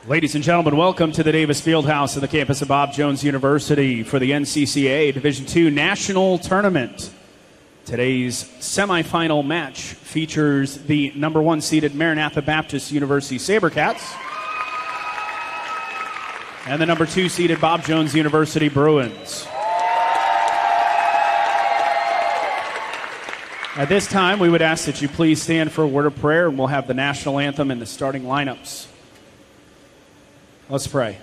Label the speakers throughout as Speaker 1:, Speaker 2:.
Speaker 1: Ladies and gentlemen, welcome to the Davis Fieldhouse on the campus of Bob Jones University for the NCCAA Division II National Tournament. Today's semifinal match features the number 1 seeded Maranatha Baptist University SaberCats and the number 2 seeded Bob Jones University Bruins. At this time, we would ask that you please stand for a word of prayer, and we'll have the national anthem and the starting lineups. Let's pray.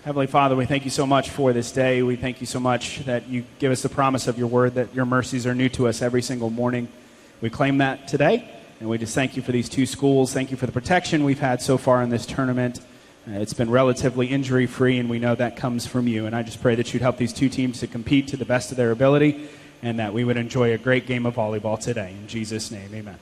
Speaker 1: Heavenly Father, we thank you so much for this day. We thank you so much that you give us the promise of your word, that your mercies are new to us every single morning. We claim that today, and we just thank you for these 2 schools. Thank you for the protection we've had so far in this tournament. It's been relatively injury-free, and we know that comes from you. And I just pray that you'd help these 2 teams to compete to the best of their ability, and that we would enjoy a great game of volleyball today. In Jesus' name, amen.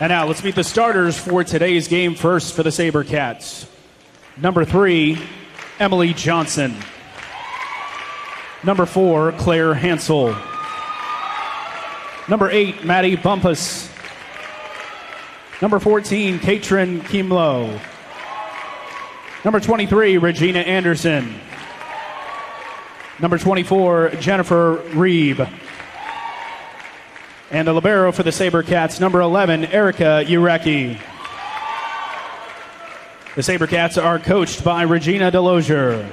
Speaker 1: And now let's meet the starters for today's game. First for the SaberCats. Number 3, Emily Johnson. Number 4, Claire Hansel. Number 8, Maddie Bumpus. Number 14, Katrin Kimlo. Number 23, Regina Anderson. Number 24, Jennifer Reeb. And the libero for the SaberCats, number 11, Erica Ureki. The SaberCats are coached by Regina Delosier.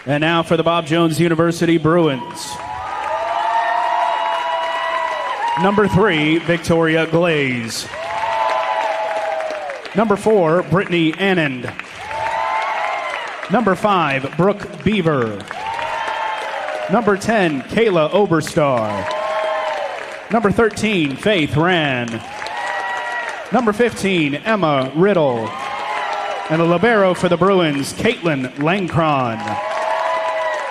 Speaker 1: And now for the Bob Jones University Bruins. Number 3, Victoria Glaze. Number 4, Brittany Anand. Number 5, Brooke Beaver. Number 10, Kayla Oberstar. Number 13, Faith Ran. Number 15, Emma Riddle. And the libero for the Bruins, Caitlin Langcron.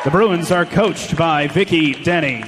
Speaker 1: The Bruins are coached by Vicki Denny.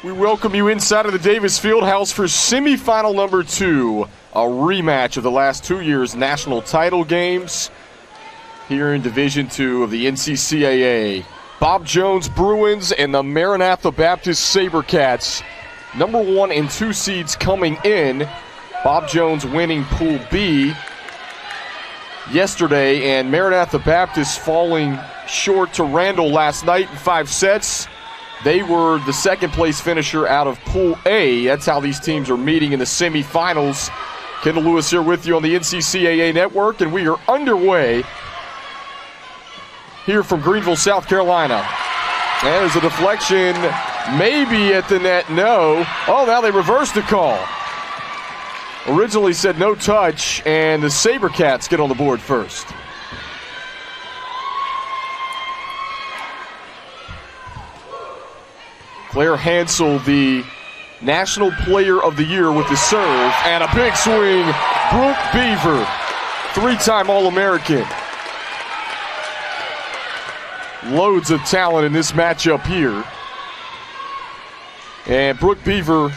Speaker 2: We welcome you inside of the Davis Fieldhouse for semifinal number 2, a rematch of the last 2 years' national title games here in Division II of the NCCAA. Bob Jones Bruins and the Maranatha Baptist SaberCats, number 1 and 2 seeds coming in. Bob Jones winning Pool B yesterday, and Maranatha Baptist falling short to Randall last night in 5 sets. They were the second-place finisher out of Pool A. That's how these teams are meeting in the semifinals. Kendall Lewis here with you on the NCCAA Network, and we are underway here from Greenville, South Carolina. And there's a deflection, maybe at the net, no. Oh, now they reversed the call. originally said no touch, and the SaberCats get on the board first. Claire Hansel, the National Player of the Year with the serve, and a big swing. Brooke Beaver, three-time All-American. Loads of talent in this matchup here. And Brooke Beaver,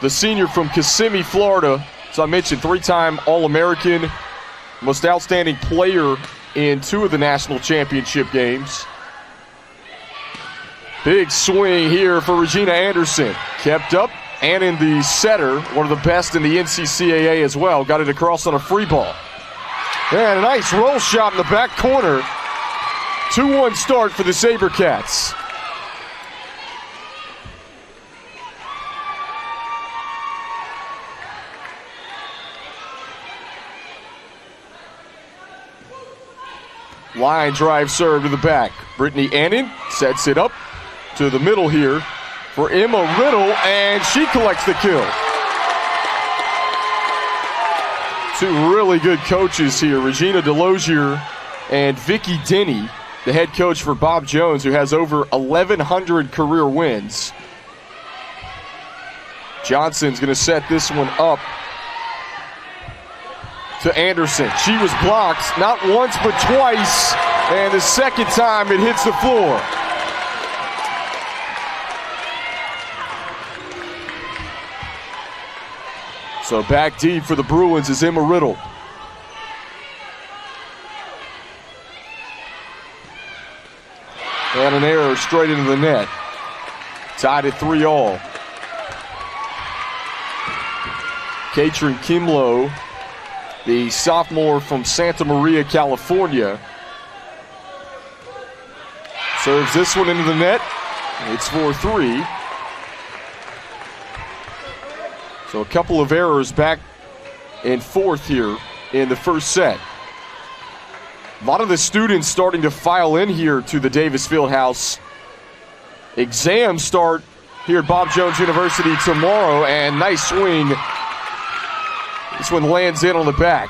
Speaker 2: the senior from Kissimmee, Florida, as I mentioned, three-time All-American, most outstanding player in 2 of the national championship games. Big swing here for Regina Anderson. Kept up, and in the setter, one of the best in the NCCAA as well. Got it across on a free ball. And a nice roll shot in the back corner. 2-1 start for the SaberCats. Line drive serve to the back. Brittany Annan sets it up to the middle here for Emma Riddle, and she collects the kill. 2 really good coaches here, Regina DeLozier and Vicki Denny, the head coach for Bob Jones, who has over 1,100 career wins. Johnson's going to set this one up to Anderson. She was blocked not once but twice, and the second time it hits the floor. So back deep for the Bruins is Emma Riddle. And an error straight into the net. Tied at 3-all. Katrin Kimlow, the sophomore from Santa Maria, California, serves this one into the net. It's 4-3. So a couple of errors back and forth here in the first set. A lot of the students starting to file in here to the Davis Fieldhouse. Exams start here at Bob Jones University tomorrow, and nice swing. This one lands in on the back.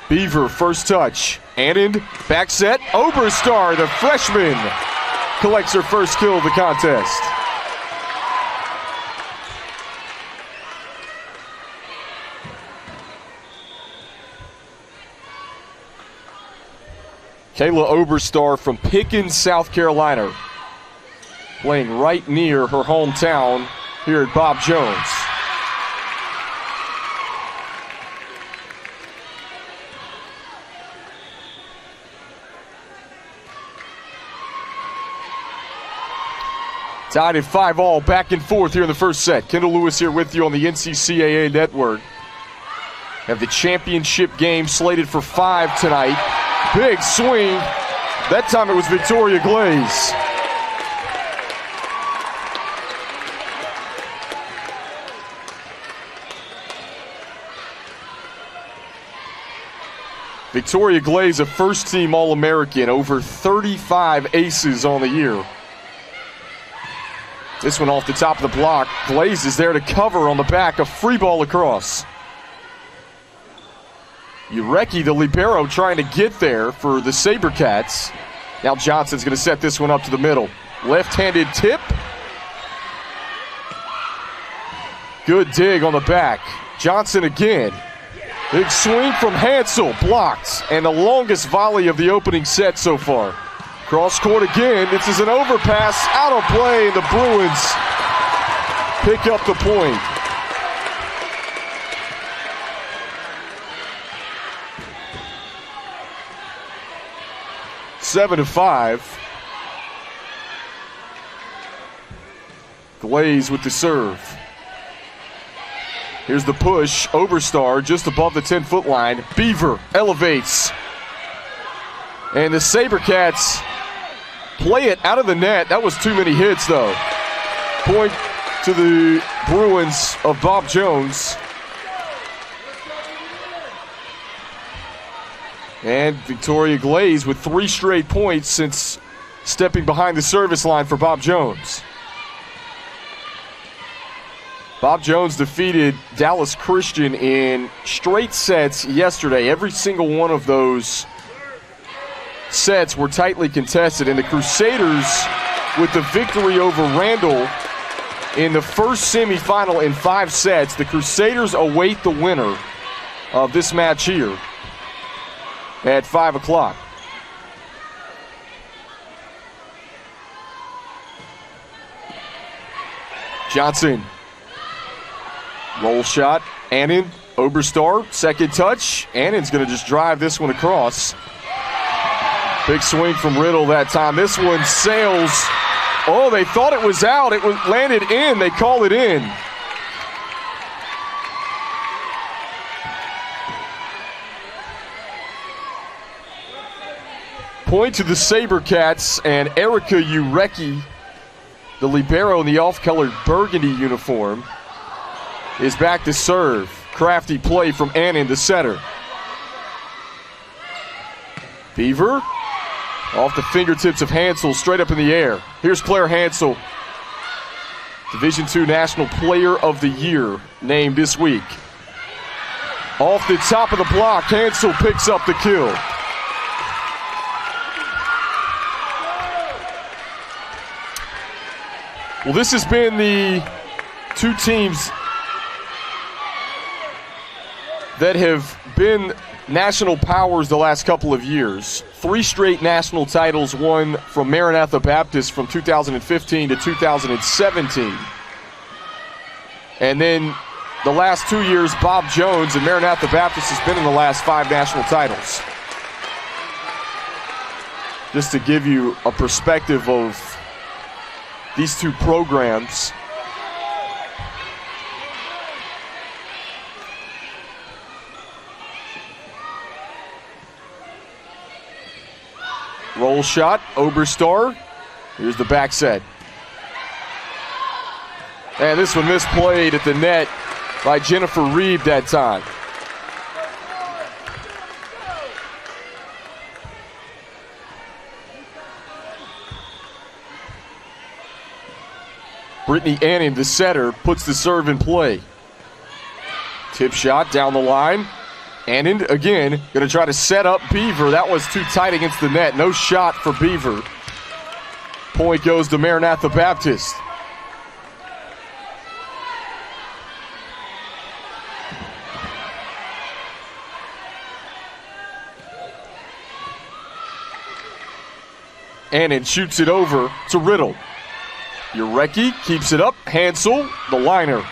Speaker 2: Beaver, first touch. Annan, back set. Oberstar, the freshman, collects her first kill of the contest. Kayla Oberstar from Pickens, South Carolina, playing right near her hometown here at Bob Jones. Tied at 5-all, back and forth here in the first set. Kendall Lewis here with you on the NCCAA Network. Have the championship game slated for 5 tonight. Big swing. That time it was Victoria Glaze. Victoria Glaze, a first-team All-American, over 35 aces on the year. This one off the top of the block. Glaze is there to cover on the back, a free ball across. Urecki, the libero, trying to get there for the SaberCats. Now Johnson's going to set this one up to the middle. Left-handed tip. Good dig on the back. Johnson again. Big swing from Hansel, blocked. And the longest volley of the opening set so far. Cross court again. This is an overpass out of play, and the Bruins pick up the point. Seven to 5. Glaze with the serve. Here's the push. Oberstar just above the 10-foot line. Beaver elevates. And the SaberCats play it out of the net. That was too many hits, though. Point to the Bruins of Bob Jones. And Victoria Glaze with 3 straight points since stepping behind the service line for Bob Jones. Bob Jones defeated Dallas Christian in straight sets yesterday. Every single one of those sets were tightly contested, and the Crusaders with the victory over Randall in the first semifinal in 5 sets. The Crusaders await the winner of this match here at 5 o'clock. Johnson. Roll shot. Annan. Oberstar. Second touch. Annan's going to just drive this one across. Big swing from Riddle that time. This one sails. Oh, they thought it was out. It was landed in. They call it in. Point to the SaberCats, and Erica Urecki, the libero in the off-colored burgundy uniform, is back to serve. Crafty play from Annan, the setter. Beaver off the fingertips of Hansel, straight up in the air. Here's Claire Hansel, Division II National Player of the Year named this week. Off the top of the block, Hansel picks up the kill. Well, this has been the 2 teams that have been national powers the last couple of years. 3 straight national titles won from Maranatha Baptist from 2015 to 2017. And then the last 2 years, Bob Jones and Maranatha Baptist has been in the last 5 national titles. Just to give you a perspective of these 2 programs. Roll shot, Oberstar. Here's the back set. And this one misplayed at the net by Jennifer Reed that time. Brittany Annan, the setter, puts the serve in play. Tip shot down the line. Annan again, going to try to set up Beaver. That was too tight against the net. No shot for Beaver. Point goes to Maranatha Baptist. Annan shoots it over to Riddle. Urecki keeps it up. Hansel, the liner.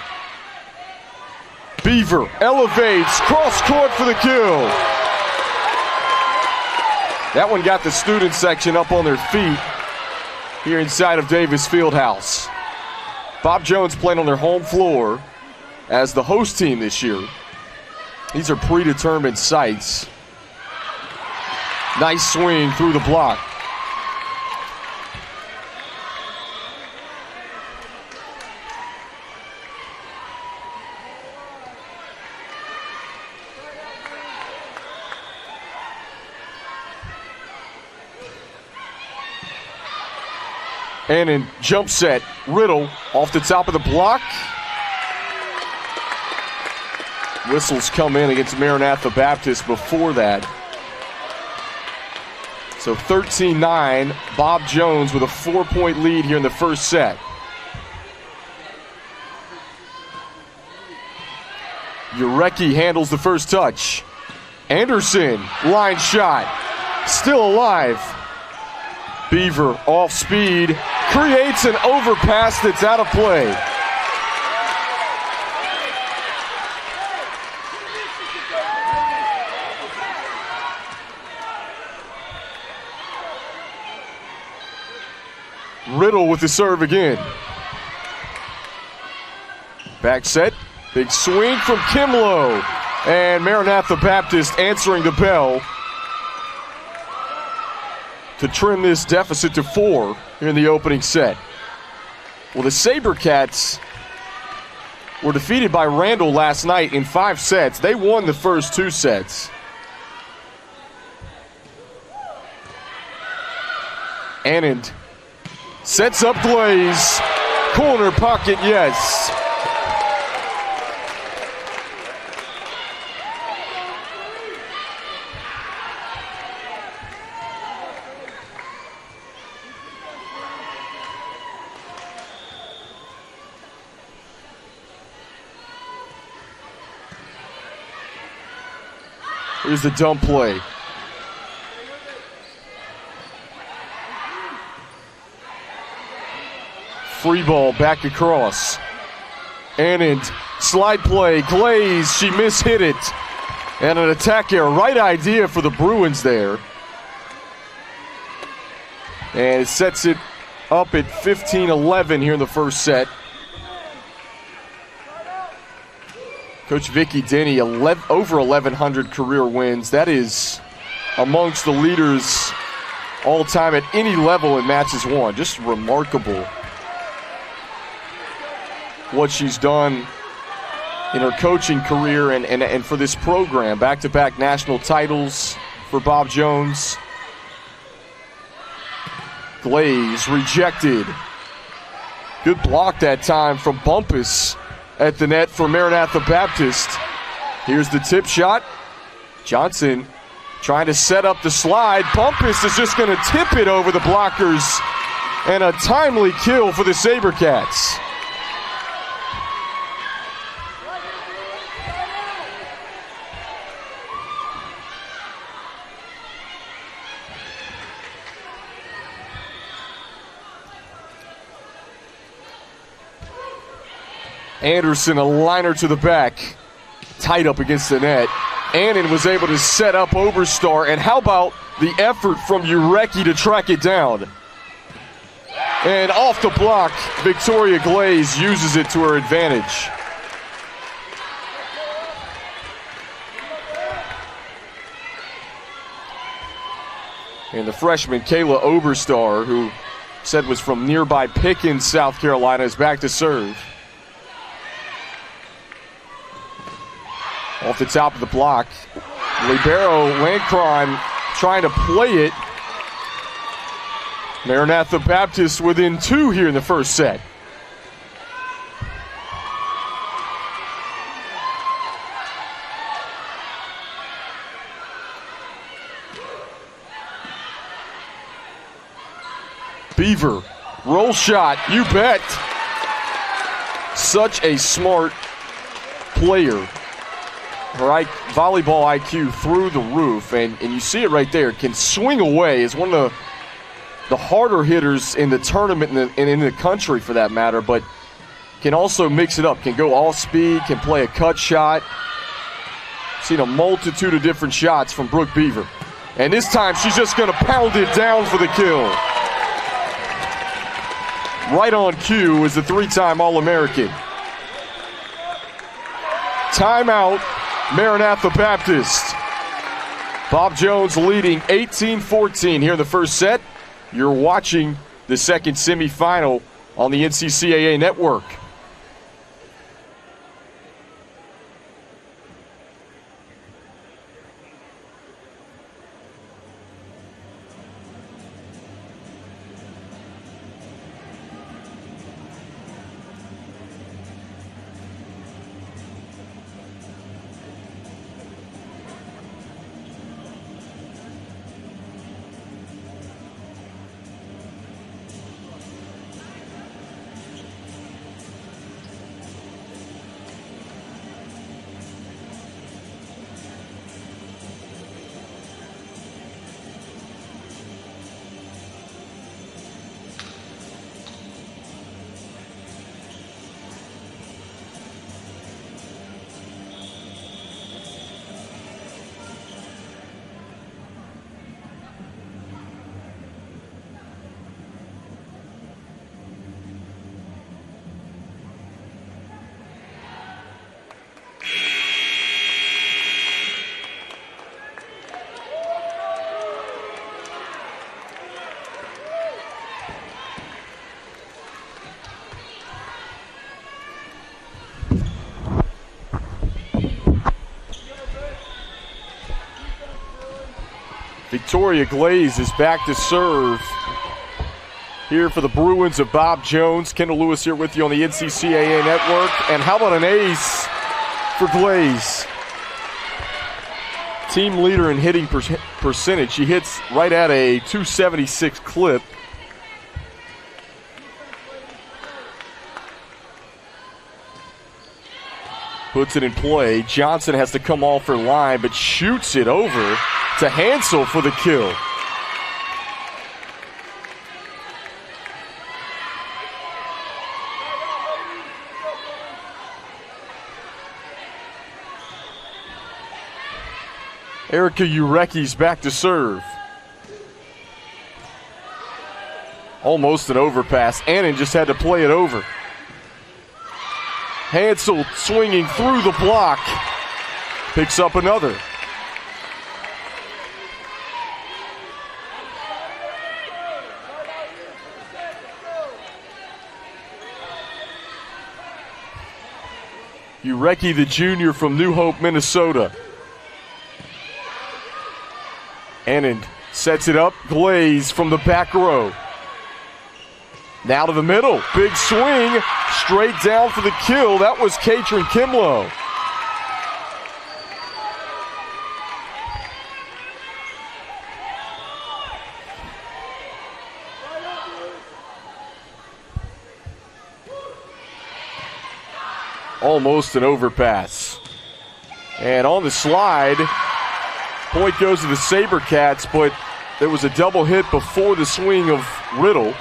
Speaker 2: Beaver elevates, cross court for the kill. That one got the student section up on their feet here inside of Davis Fieldhouse. Bob Jones playing on their home floor as the host team this year. These are predetermined sites. Nice swing through the block. Annan jump set. Riddle off the top of the block. Whistles come in against Maranatha Baptist before that. So 13-9. Bob Jones with a 4-point lead here in the first set. Urecki handles the first touch. Anderson, line shot. Still alive. Beaver off speed, creates an overpass that's out of play. Riddle with the serve again. Back set, big swing from Kimlow. And Maranatha Baptist answering the bell to trim this deficit to 4 here in the opening set. Well, the SaberCats were defeated by Randall last night in 5 sets. They won the first 2 sets. Anand sets up Glaze. Corner pocket, yes. Here's the dump play. Free ball back across. Anand, slide play, Glaze, she mishit it. And an attack error, right idea for the Bruins there. And it sets it up at 15-11 here in the first set. Coach Vicky Denny, over 1,100 career wins. That is amongst the leaders all time at any level in matches won. Just remarkable what she's done in her coaching career and for this program. Back-to-back national titles for Bob Jones. Glaze rejected. Good block that time from Bumpus at the net for Maranatha Baptist. Here's the tip shot. Johnson trying to set up the slide. Bumpus is just going to tip it over the blockers. And a timely kill for the SaberCats. Anderson, a liner to the back, tight up against the net. Anand was able to set up Oberstar, and how about the effort from Urecki to track it down? And off the block, Victoria Glaze uses it to her advantage. And the freshman, Kayla Oberstar, who said was from nearby Pickens, South Carolina, is back to serve. Off the top of the block, libero Landcrime trying to play it. Maranatha Baptist within 2 here in the first set. Beaver, roll shot, you bet. Such a smart player. Right, volleyball IQ through the roof, and you see it right there. Can swing away. Is one of the harder hitters in the tournament and in the country for that matter, but can also mix it up. Can go all speed, can play a cut shot. Seen a multitude of different shots from Brooke Beaver. And this time she's just going to pound it down for the kill. Right on cue is the 3-time All-American. Timeout. Maranatha Baptist. Bob Jones leading 18-14 here in the first set. You're watching the second semifinal on the NCCAA network. Victoria Glaze is back to serve. here for the Bruins of Bob Jones. Kendall Lewis here with you on the NCCAA Network. And how about an ace for Glaze? Team leader in hitting percentage. She hits right at a 276 clip. Puts it in play. Johnson has to come off her line, but shoots it over to Hansel for the kill. Erica Ureki's back to serve. Almost an overpass. Annan just had to play it over. Hansel swinging through the block. Picks up another. Ureki, the junior from New Hope, Minnesota. Annan sets it up. Glaze from the back row. Now to the middle. Big swing. Straight down for the kill. That was Katrin Kimlow. Almost an overpass. And on the slide, point goes to the SaberCats, but there was a double hit before the swing of Riddle.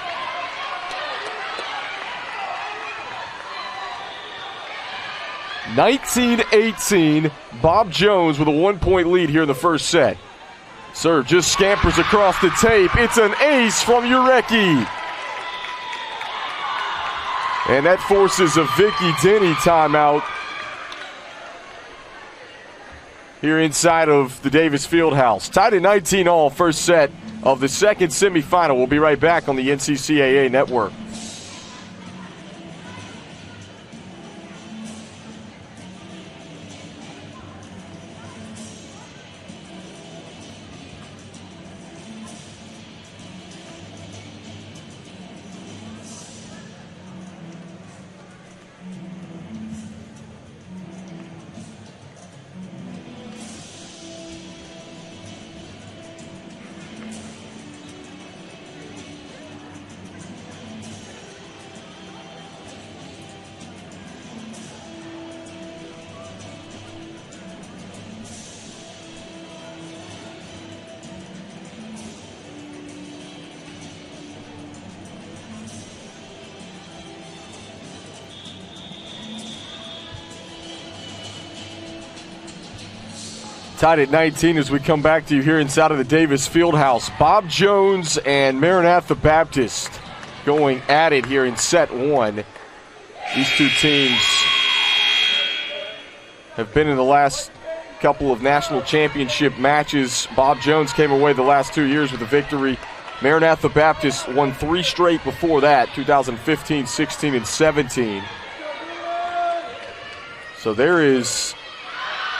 Speaker 2: (19-18), Bob Jones with a 1-point lead here in the first set. Serve just scampers across the tape. It's an ace from Ureki. And that forces a Vicky Denny timeout here inside of the Davis Fieldhouse. Tied at 19-all, first set of the second semifinal. We'll be right back on the NCCAA Network. Tied at 19 as we come back to you here inside of the Davis Fieldhouse. Bob Jones and Maranatha Baptist going at it here in set one. These two teams have been in the last couple of national championship matches. Bob Jones came away the last 2 years with a victory. Maranatha Baptist won 3 straight before that, 2015, 16, and 17. So there is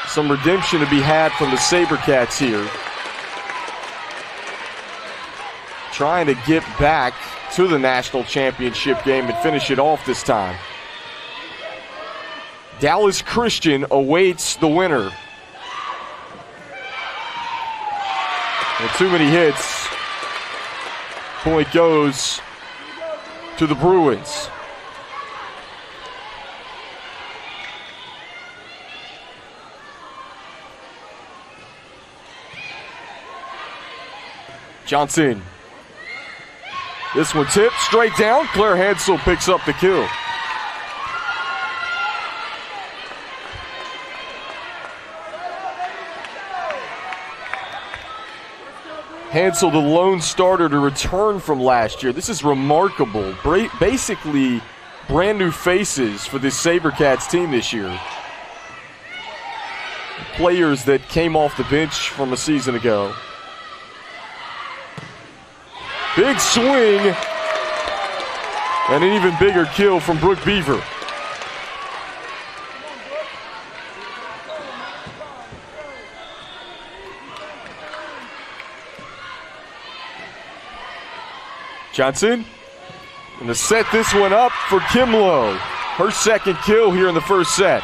Speaker 2: some redemption to be had from the SaberCats here. Trying to get back to the national championship game and finish it off this time. Dallas Christian awaits the winner. And too many hits. Point goes to the Bruins. Johnson. This one tipped straight down. Claire Hansel picks up the kill. Hansel, the lone starter to return from last year. This is remarkable. Basically, brand new faces for this SaberCats team this year. Players that came off the bench from a season ago. Big swing, and an even bigger kill from Brooke Beaver. Johnson And to set this one up for Kimlo. Her second kill here in the first set.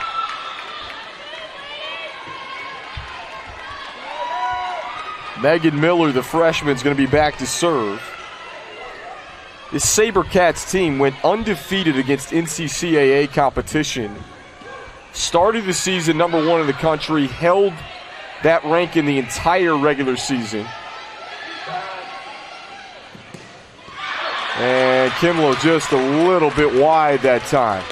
Speaker 2: Megan Miller, the freshman, is going to be back to serve. This SaberCats team went undefeated against NCCAA competition. Started the season number 1 in the country, held that rank in the entire regular season. And Kimlo just a little bit wide that time.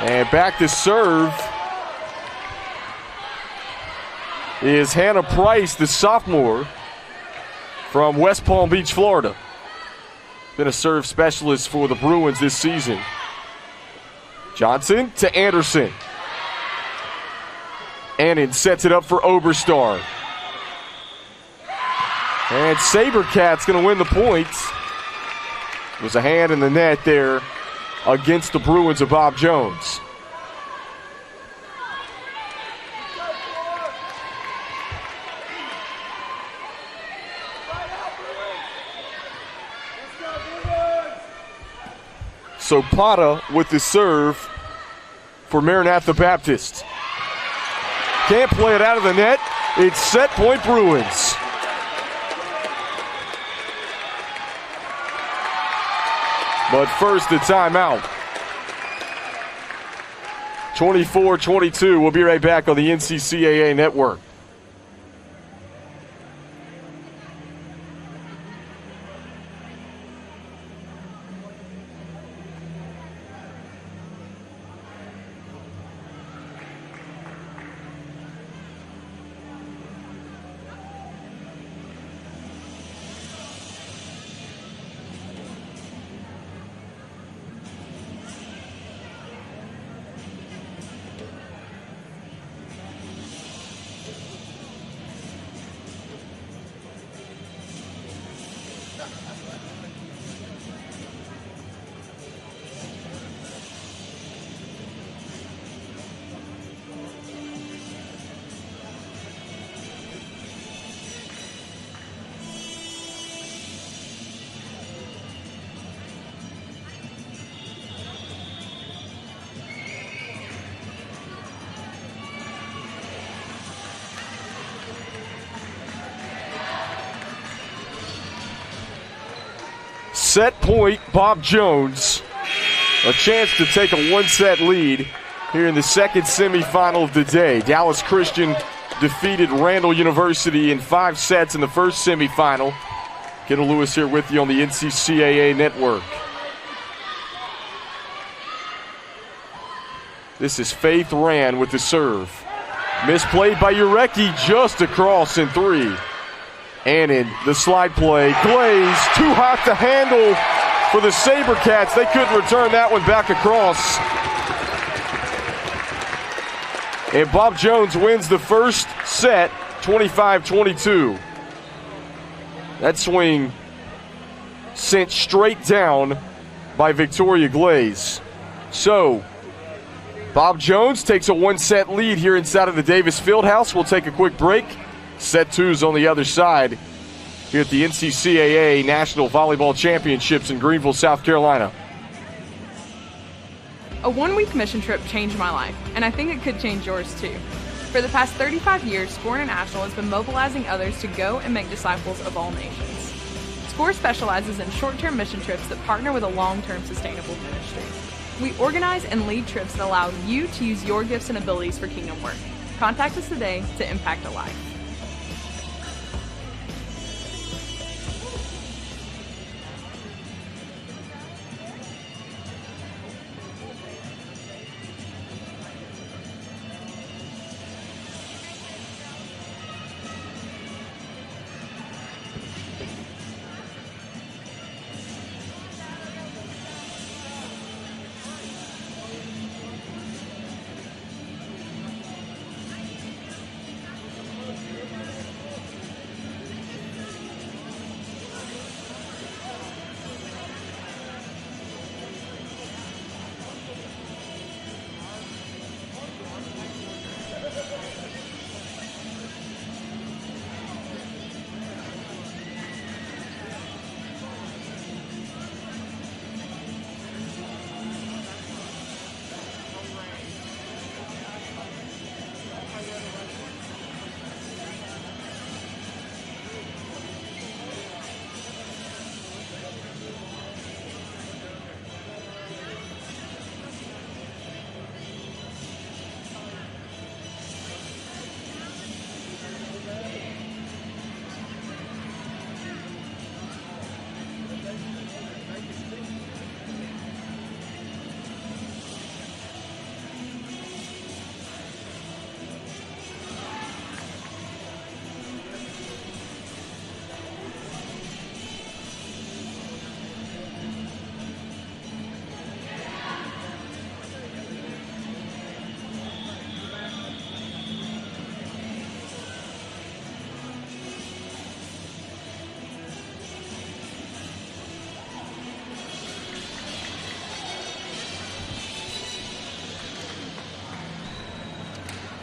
Speaker 2: And back to serve is Hannah Price, the sophomore from West Palm Beach, Florida. Been a serve specialist for the Bruins this season. Johnson to Anderson. Annan sets it up for Oberstar. And SaberCats going to win the points. There's a hand in the net there against the Bruins of Bob Jones. So Pata with the serve for Maranatha Baptist. Can't play it out of the net. It's set point Bruins. But first, the timeout. 24-22. We'll be right back on the NCCAA Network. Set point, Bob Jones. A chance to take a one-set lead here in the second semifinal of the day. Dallas Christian defeated Randall University in 5 sets in the first semifinal. Kendall Lewis here with you on the NCCAA Network. This is Faith Rand with the serve. Misplayed by Urecki, just across in 3. Annan, the slide play, Glaze, too hot to handle for the SaberCats. They couldn't return that one back across. And Bob Jones wins the first set, 25-22. That swing sent straight down by Victoria Glaze. So, Bob Jones takes a one-set lead here inside of the Davis Fieldhouse. We'll take a quick break. Set 2's on the other side here at the NCCAA National Volleyball Championships in Greenville, South Carolina.
Speaker 3: A one-week mission trip changed my life, and I think it could change yours too. For the past 35 years, SCORE International has been mobilizing others to go and make disciples of all nations. SCORE specializes in short-term mission trips that partner with a long-term sustainable ministry. We organize and lead trips that allow you to use your gifts and abilities for kingdom work. Contact us today to impact a life.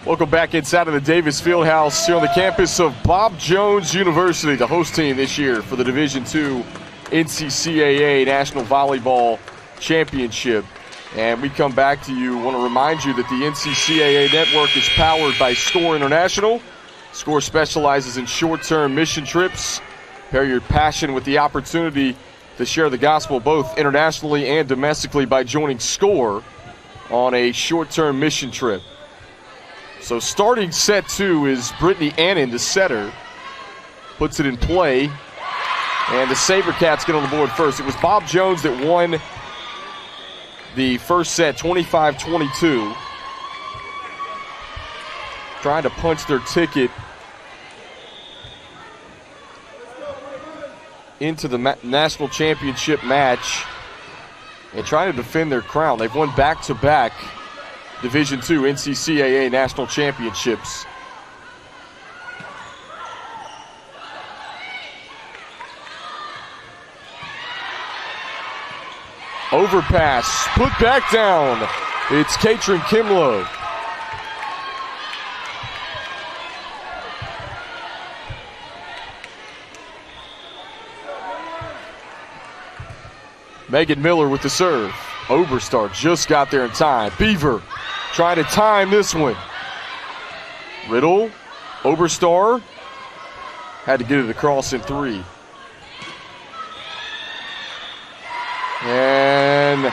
Speaker 2: Welcome back inside of the Davis Fieldhouse here on the campus of Bob Jones University, the host team this year for the Division II NCCAA National Volleyball Championship. And we come back to you. Want to remind you that the NCCAA network is powered by SCORE International. SCORE specializes in short-term mission trips. Pair your passion with the opportunity to share the gospel both internationally and domestically by joining SCORE on a short-term mission trip. So starting set 2 is Brittany Annan, the setter. Puts it in play. And the SaberCats get on the board first. It was Bob Jones that won the first set, 25-22. Trying to punch their ticket into the national championship match and trying to defend their crown. They've won back-to-back Division II NCCAA national championships. Overpass, put back down. It's Katrin Kimlow. Megan Miller with the serve. Oberstar just got there in time. Beaver trying to time this one. Riddle, Oberstar had to get it across in 3. And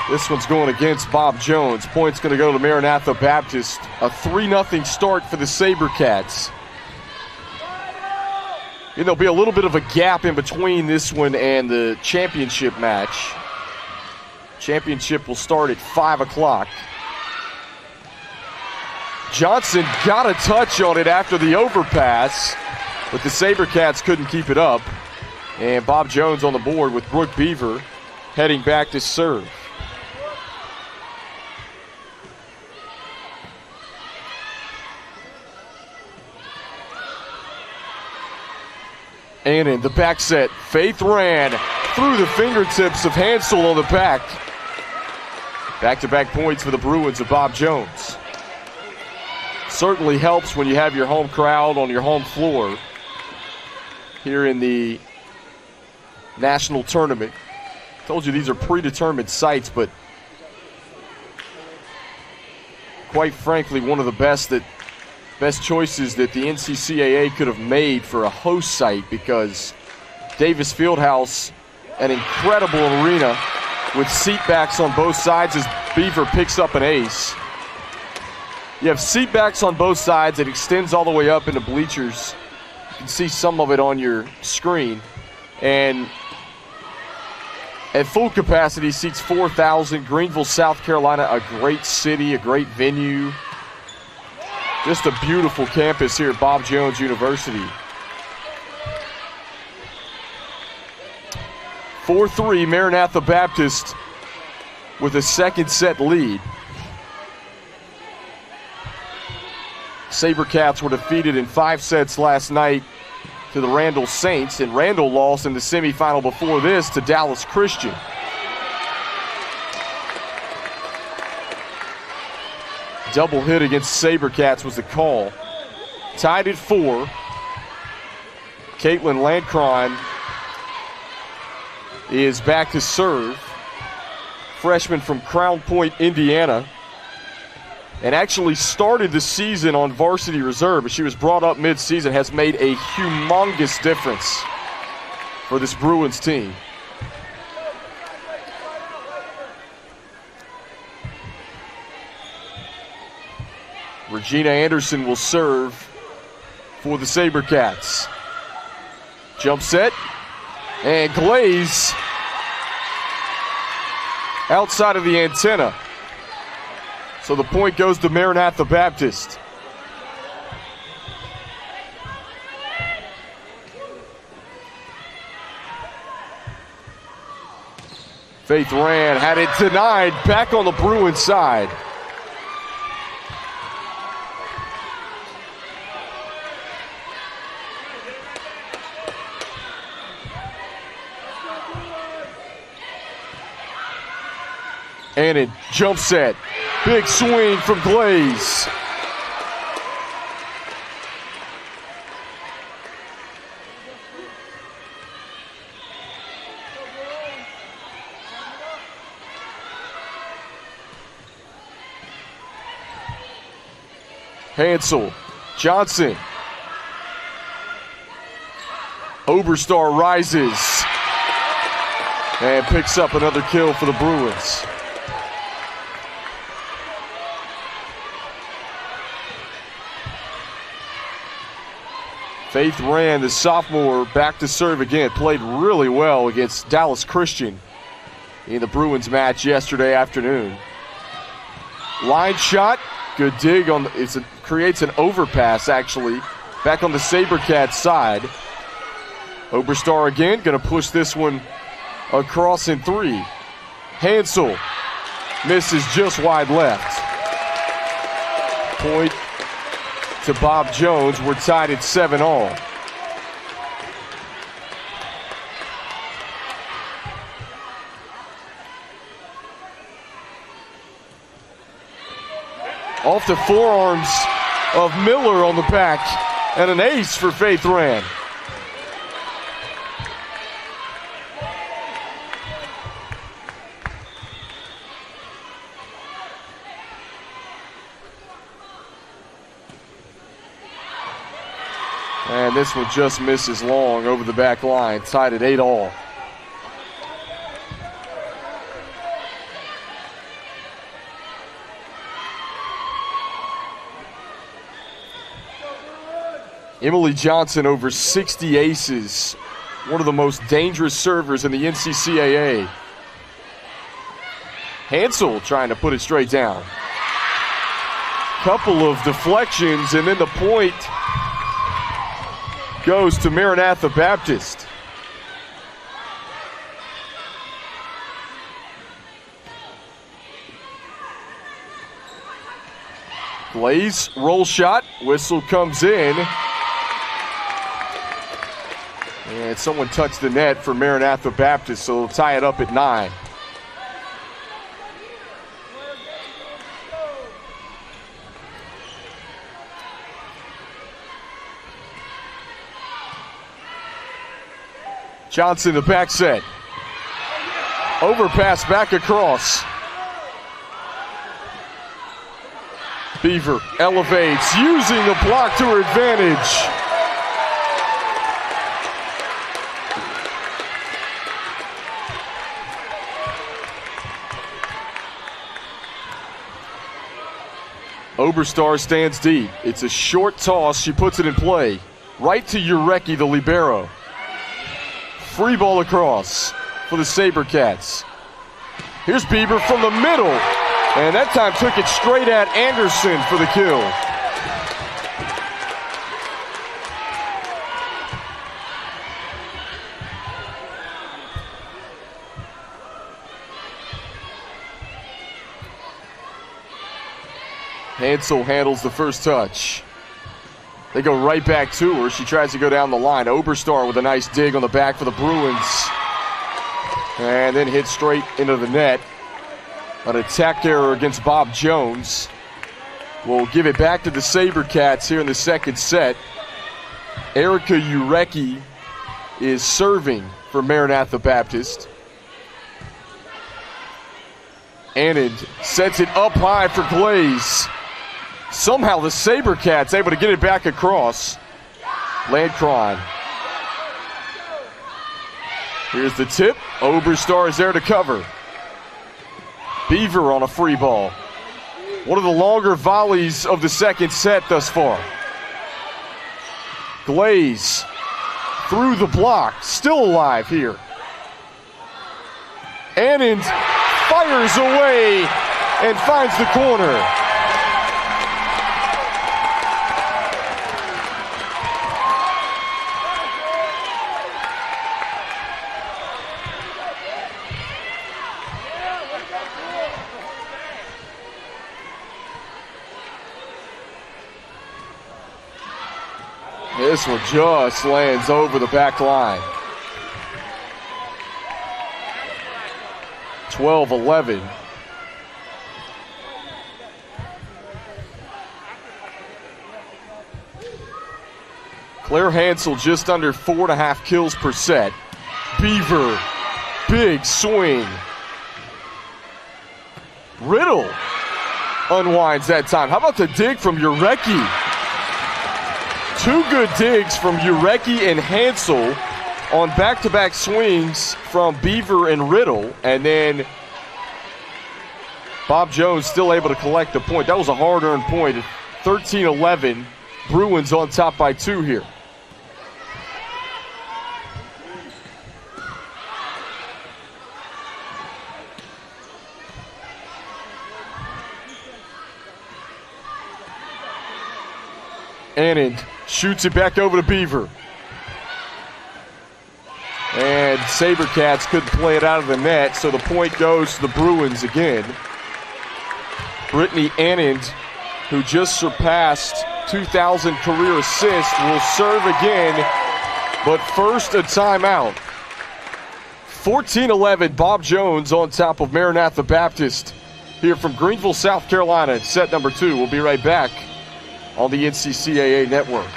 Speaker 2: this one's going against Bob Jones. Point's going to go to Maranatha Baptist. A 3-0 start for the SaberCats. And there'll be a little bit of a gap in between this one and the championship match. Championship will start at 5 o'clock. Johnson got a touch on it after the overpass, but the SaberCats couldn't keep it up. And Bob Jones on the board with Brooke Beaver heading back to serve. And in the back set, Faith ran through the fingertips of Hansel on the back. Back-to-back points for the Bruins of Bob Jones. Certainly helps when you have your home crowd on your home floor here in the national tournament. Told you these are predetermined sites, but quite frankly, one of the best choices that the NCCAA could have made for a host site, because Davis Fieldhouse, an incredible arena with seat backs on both sides as Beaver picks up an ace. You have seat backs on both sides. It extends all the way up into bleachers. You can see some of it on your screen. And at full capacity, seats 4,000. Greenville, South Carolina, a great city, a great venue. Just a beautiful campus here at Bob Jones University. 4-3, Maranatha Baptist with a second set lead. SaberCats were defeated in 5 sets last night to the Randall Saints, and Randall lost in the semifinal before this to Dallas Christian. Double hit against SaberCats was the call. Tied at 4. Caitlin Landcron is back to serve. Freshman from Crown Point, Indiana. And actually started the season on varsity reserve, but she was brought up mid-season, has made a humongous difference for this Bruins team. Regina Anderson will serve for the SaberCats. Jump set, and glaze outside of the antenna. So the point goes to Maranatha Baptist. Faith ran, had it denied, back on the Bruins side. Annan, jump set. Big swing from Glaze. Hansel, Johnson. Oberstar rises and picks up another kill for the Bruins. Faith Rand, the sophomore, back to serve again. Played really well against Dallas Christian in the Bruins match yesterday afternoon. Line shot, good dig on. Creates an overpass actually, back on the SaberCats side. Oberstar again, going to push this one across in 3. Hansel misses just wide left. Point to Bob Jones. We're tied at 7-all. Off the forearms of Miller on the back, and an ace for Faith Rand. And this one just misses long over the back line, tied at 8-all. Emily Johnson over 60 aces, one of the most dangerous servers in the NCCAA. Hansel trying to put it straight down. Couple of deflections, and then the point goes to Maranatha Baptist. Glaze, roll shot, whistle comes in. And someone touched the net for Maranatha Baptist, so they'll tie it up at 9. Johnson, the back set. Overpass back across. Beaver elevates, using the block to her advantage. Oberstar stands deep. It's a short toss. She puts it in play. Right to Urecki, the libero. Free ball across for the SaberCats. Here's Bieber from the middle. And that time took it straight at Anderson for the kill. Hansel handles the first touch. They go right back to her. She tries to go down the line. Oberstar with a nice dig on the back for the Bruins. And then hit straight into the net. An attack error against Bob Jones. We'll give it back to the SaberCats here in the second set. Erica Urecki is serving for Maranatha Baptist. Anand sets it up high for Glaze. Somehow the SaberCats able to get it back across. Landcron. Here's the tip. Oberstar is there to cover. Beaver on a free ball. One of the longer volleys of the second set thus far. Glaze through the block. Still alive here. Anand fires away and finds the corner. This one just lands over the back line. 12-11. Claire Hansel just under 4.5 kills per set. Beaver, big swing. Riddle unwinds that time. How about the dig from Urecki? 2 good digs from Urecki and Hansel on back-to-back swings from Beaver and Riddle, and then Bob Jones still able to collect the point. That was a hard-earned point. 13-11, Bruins on top by 2 here. Anand shoots it back over to Beaver. And SaberCats couldn't play it out of the net, so the point goes to the Bruins again. Brittany Anand, who just surpassed 2,000 career assists, will serve again, but first a timeout. 14-11, Bob Jones on top of Maranatha Baptist here from Greenville, South Carolina in set number 2. We'll be right back on the NCCAA Network.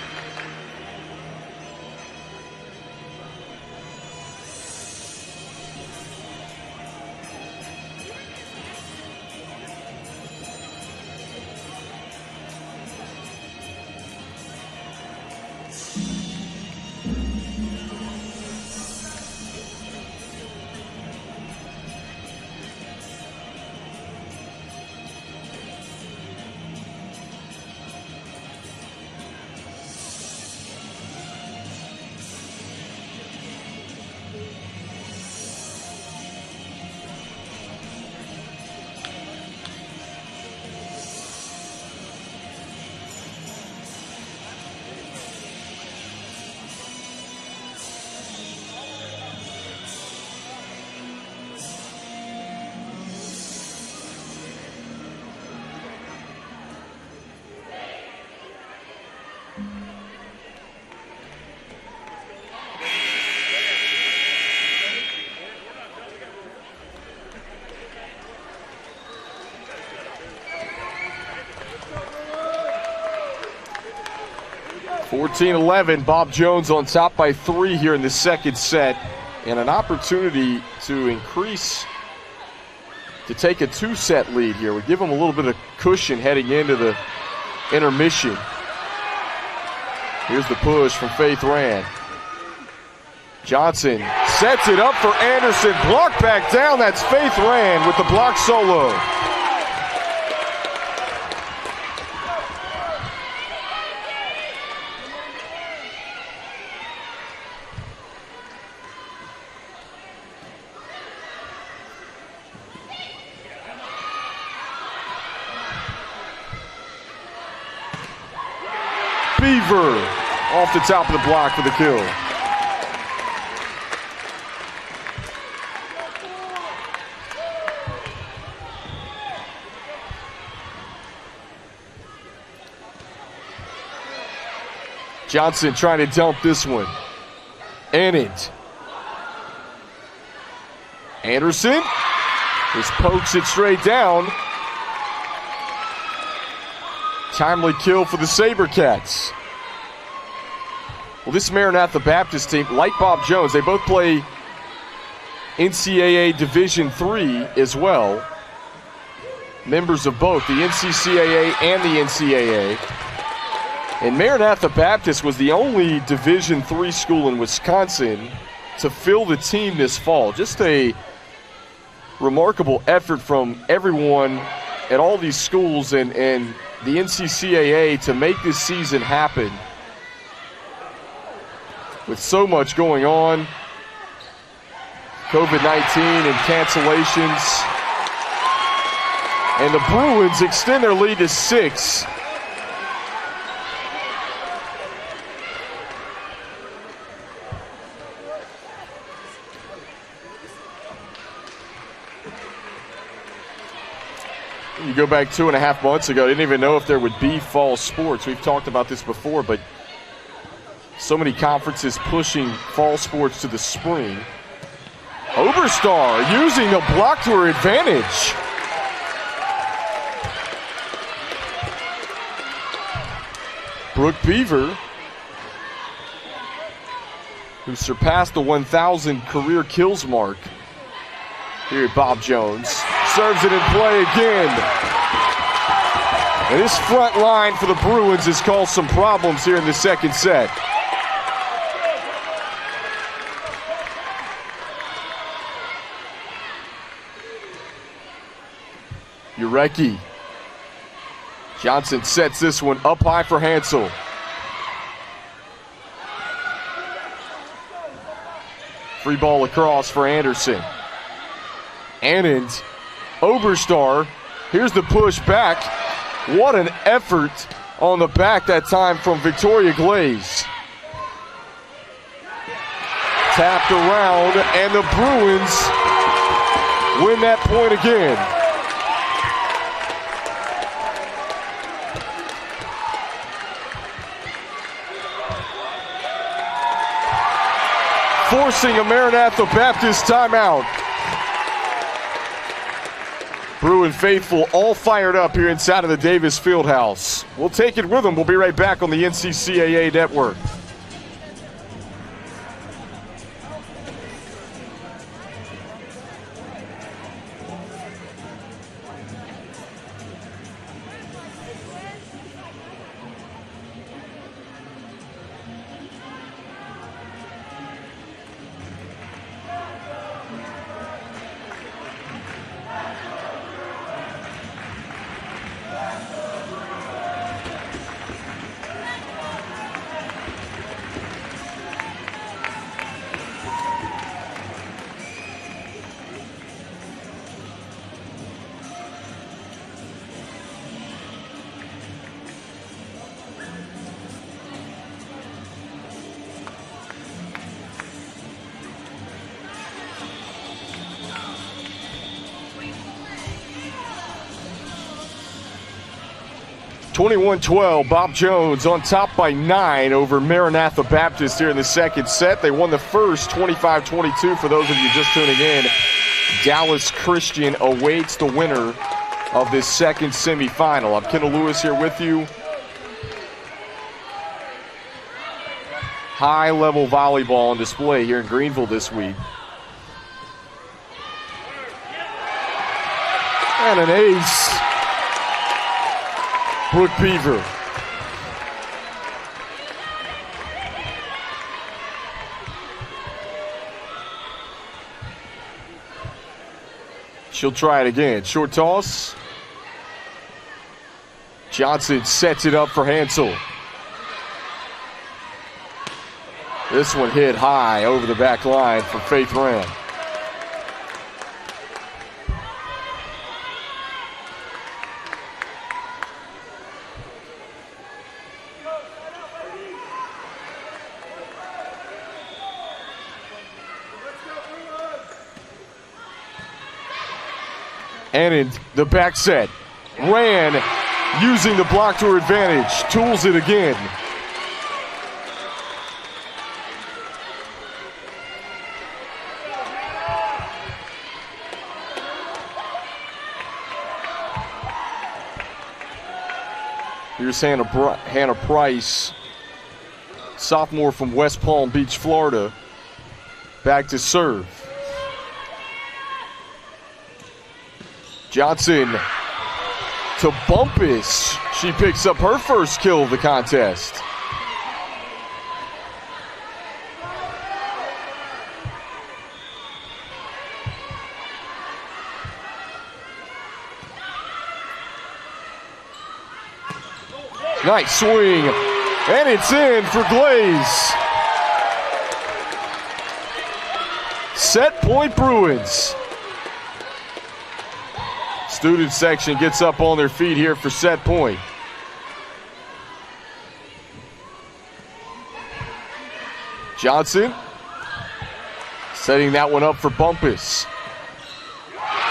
Speaker 2: (14-11), Bob Jones on top by 3 here in the second set, and an opportunity to increase, to take a 2-set lead here. We give them a little bit of cushion heading into the intermission. Here's the push from Faith Rand. Johnson sets it up for Anderson. Block back down. That's Faith Rand with the block solo. Beaver off the top of the block for the kill. Johnson trying to dump this one. Anand. Anderson just pokes it straight down. Timely kill for the SaberCats. Well, this Maranatha Baptist team, like Bob Jones, they both play NCAA Division III as well. Members of both the NCCAA and the NCAA. And Maranatha Baptist was the only Division III school in Wisconsin to fill the team this fall. Just a remarkable effort from everyone at all these schools and the NCCAA to make this season happen. With so much going on, COVID-19 and cancellations. And the Bruins extend their lead to 6. You go back 2.5 months ago, didn't even know if there would be fall sports. We've talked about this before, but so many conferences pushing fall sports to the spring. Oberstar using the block to her advantage. Brooke Beaver who surpassed the 1,000 career kills mark. Here at Bob Jones. Serves it in play again. And this front line for the Bruins has caused some problems here in the second set. Urecki. Johnson sets this one up high for Hansel. Free ball across for Anderson. Annand, Oberstar, here's the push back. What an effort on the back that time from Victoria Glaze. Tapped around, and the Bruins win that point again. Forcing a Maranatha Baptist timeout. Bruin faithful all fired up here inside of the Davis Fieldhouse. We'll take it with them. We'll be right back on the NCCAA Network. (21-12), Bob Jones on top by 9 over Maranatha Baptist here in the second set. They won the first 25-22 for those of you just tuning in. Dallas Christian awaits the winner of this second semifinal. I'm Kendall Lewis here with you. High-level volleyball on display here in Greenville this week. And an ace. Brooke Beaver. She'll try it again. Short toss. Johnson sets it up for Hansel. This one hit high over the back line for Faith Ram. And the back set. Ran using the block to her advantage. Tools it again. Here's Hannah Price, sophomore from West Palm Beach, Florida. Back to serve. Johnson to Bumpus. She picks up her first kill of the contest. Nice swing, and it's in for Glaze. Set point Bruins. Student section gets up on their feet here for set point. Johnson setting that one up for Bumpus.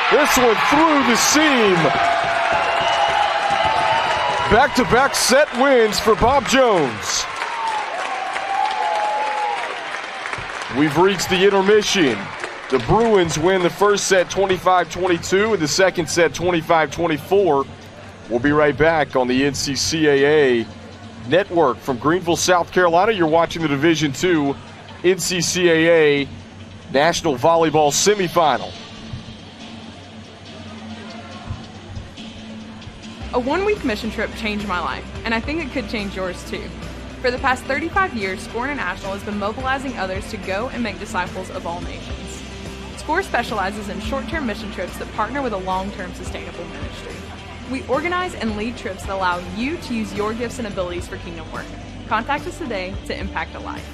Speaker 2: This one through the seam. Back-to-back set wins for Bob Jones. We've reached the intermission. The Bruins win the first set 25-22 and the second set 25-24. We'll be right back on the NCCAA Network from Greenville, South Carolina. You're watching the Division II NCCAA National Volleyball Semifinal.
Speaker 3: A one-week mission trip changed my life, and I think it could change yours too. For the past 35 years, SCORE International has been mobilizing others to go and make disciples of all nations. SCORE specializes in short-term mission trips that partner with a long-term sustainable ministry. We organize and lead trips that allow you to use your gifts and abilities for kingdom work. Contact us today to impact a life.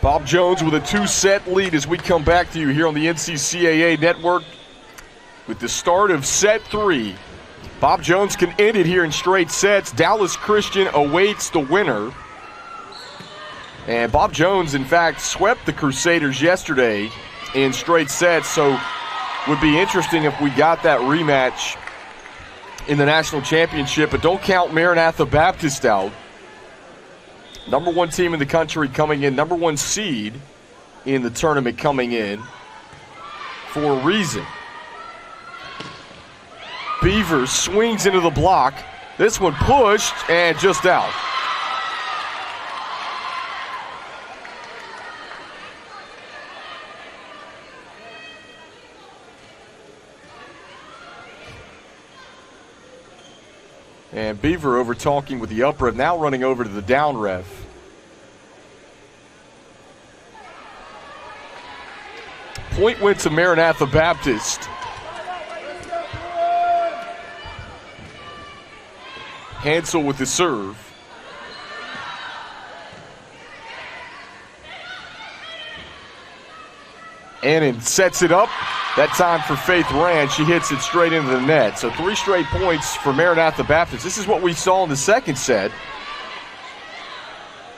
Speaker 2: Bob Jones with a 2-set lead as we come back to you here on the NCCAA Network with the start of set 3. Bob Jones can end it here in straight sets. Dallas Christian awaits the winner. And Bob Jones, in fact, swept the Crusaders yesterday in straight sets, so would be interesting if we got that rematch in the national championship. But don't count Maranatha Baptist out. Number 1 team in the country coming in, number 1 seed in the tournament coming in for a reason. Beavers swings into the block. This one pushed and just out. And Beaver over talking with the up ref, now running over to the down ref. Point went to Maranatha Baptist. Hansel with the serve. Annan sets it up. That time for Faith Rand. She hits it straight into the net. So 3 straight points for Maranatha Baptist. This is what we saw in the second set.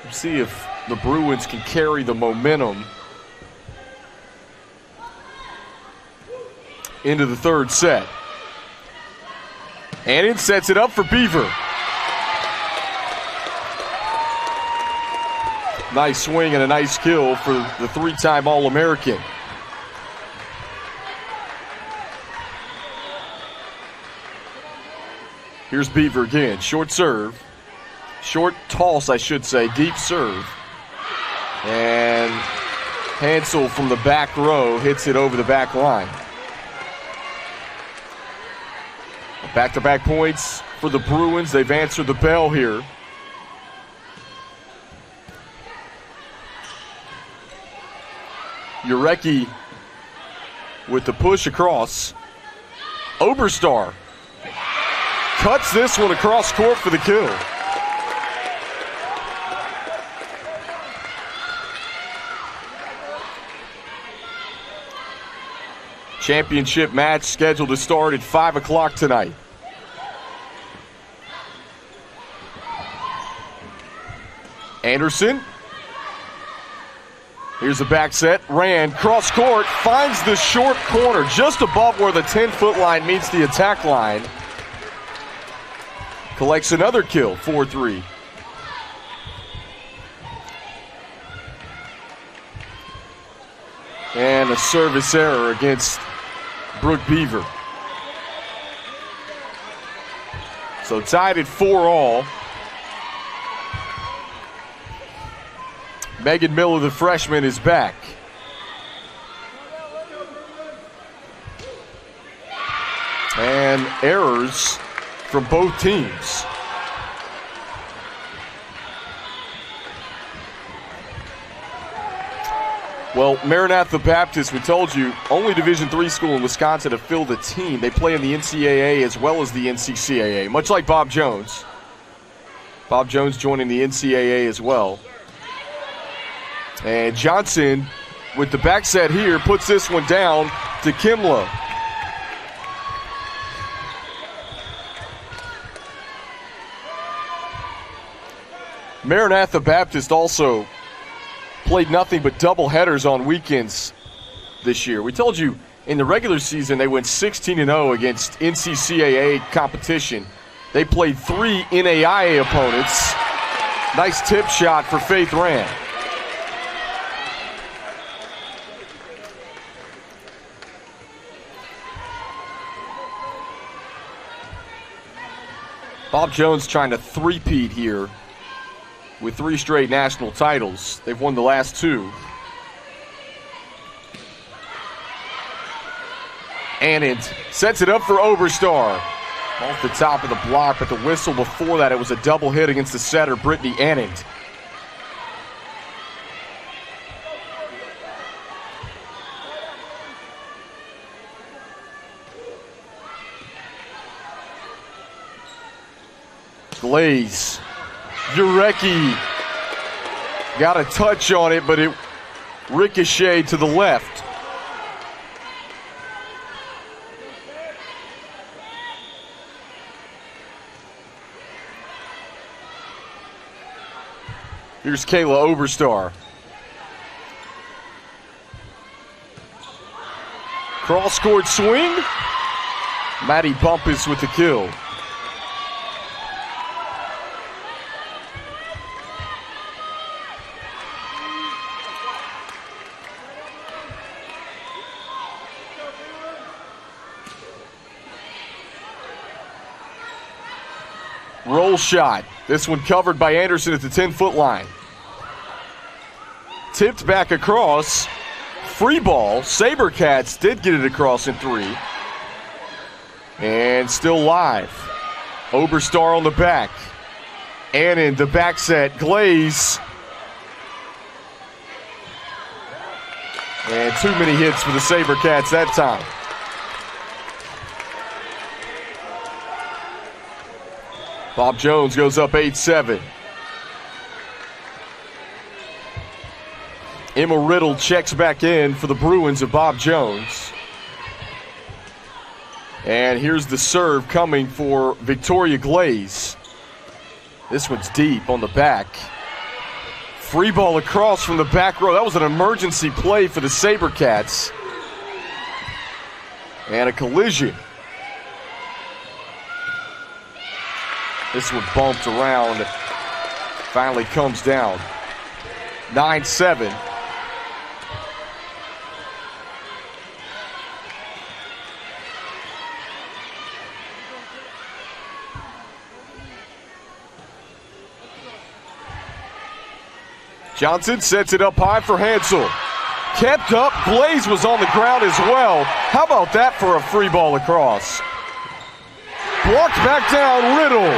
Speaker 2: Let's see if the Bruins can carry the momentum into the third set. Annan sets it up for Beaver. Nice swing and a nice kill for the 3-time All-American. Here's Beaver again. Short serve. Short toss, I should say. Deep serve. And Hansel from the back row hits it over the back line. Back-to-back points for the Bruins. They've answered the bell here. Urecki with the push across. Oberstar cuts this one across court for the kill. Championship match scheduled to start at 5 o'clock tonight. Anderson. Here's the back set. Rand, cross court, finds the short corner just above where the 10-foot line meets the attack line. Collects another kill, 4-3. And a service error against Brooke Beaver. So tied at 4-all. Megan Miller, the freshman, is back. And errors from both teams. Well, Maranatha Baptist, we told you, only Division III school in Wisconsin to fill the team. They play in the NCAA as well as the NCCAA, much like Bob Jones. Bob Jones joining the NCAA as well. And Johnson, with the back set here, puts this one down to Kimlo. Maranatha Baptist also played nothing but double headers on weekends this year. We told you in the regular season they went 16-0 against NCCAA competition. They played 3 NAIA opponents. Nice tip shot for Faith Rand. Bob Jones trying to three-peat here with 3 straight national titles. They've won the last 2. Anand sets it up for Oberstar. Off the top of the block, but the whistle before that, it was a double hit against the setter, Brittany Anand. Glaze. Urecki got a touch on it, but it ricocheted to the left. Here's Kayla Oberstar. Cross-court swing. Maddie Bumpus with the kill. Roll shot. This one covered by Anderson at the 10-foot line. Tipped back across. Free ball. Sabercats did get it across in 3. And still live. Oberstar on the back. Anand, the back set. Glaze. And too many hits for the Sabercats that time. Bob Jones goes up 8-7. Emma Riddle checks back in for the Bruins of Bob Jones. And here's the serve coming for Victoria Glaze. This one's deep on the back. Free ball across from the back row. That was an emergency play for the Sabercats. And a collision. This one bumped around, finally comes down. 9-7. Johnson sets it up high for Hansel. Kept up. Glaze was on the ground as well. How about that for a free ball across? Blocked back down, Riddle.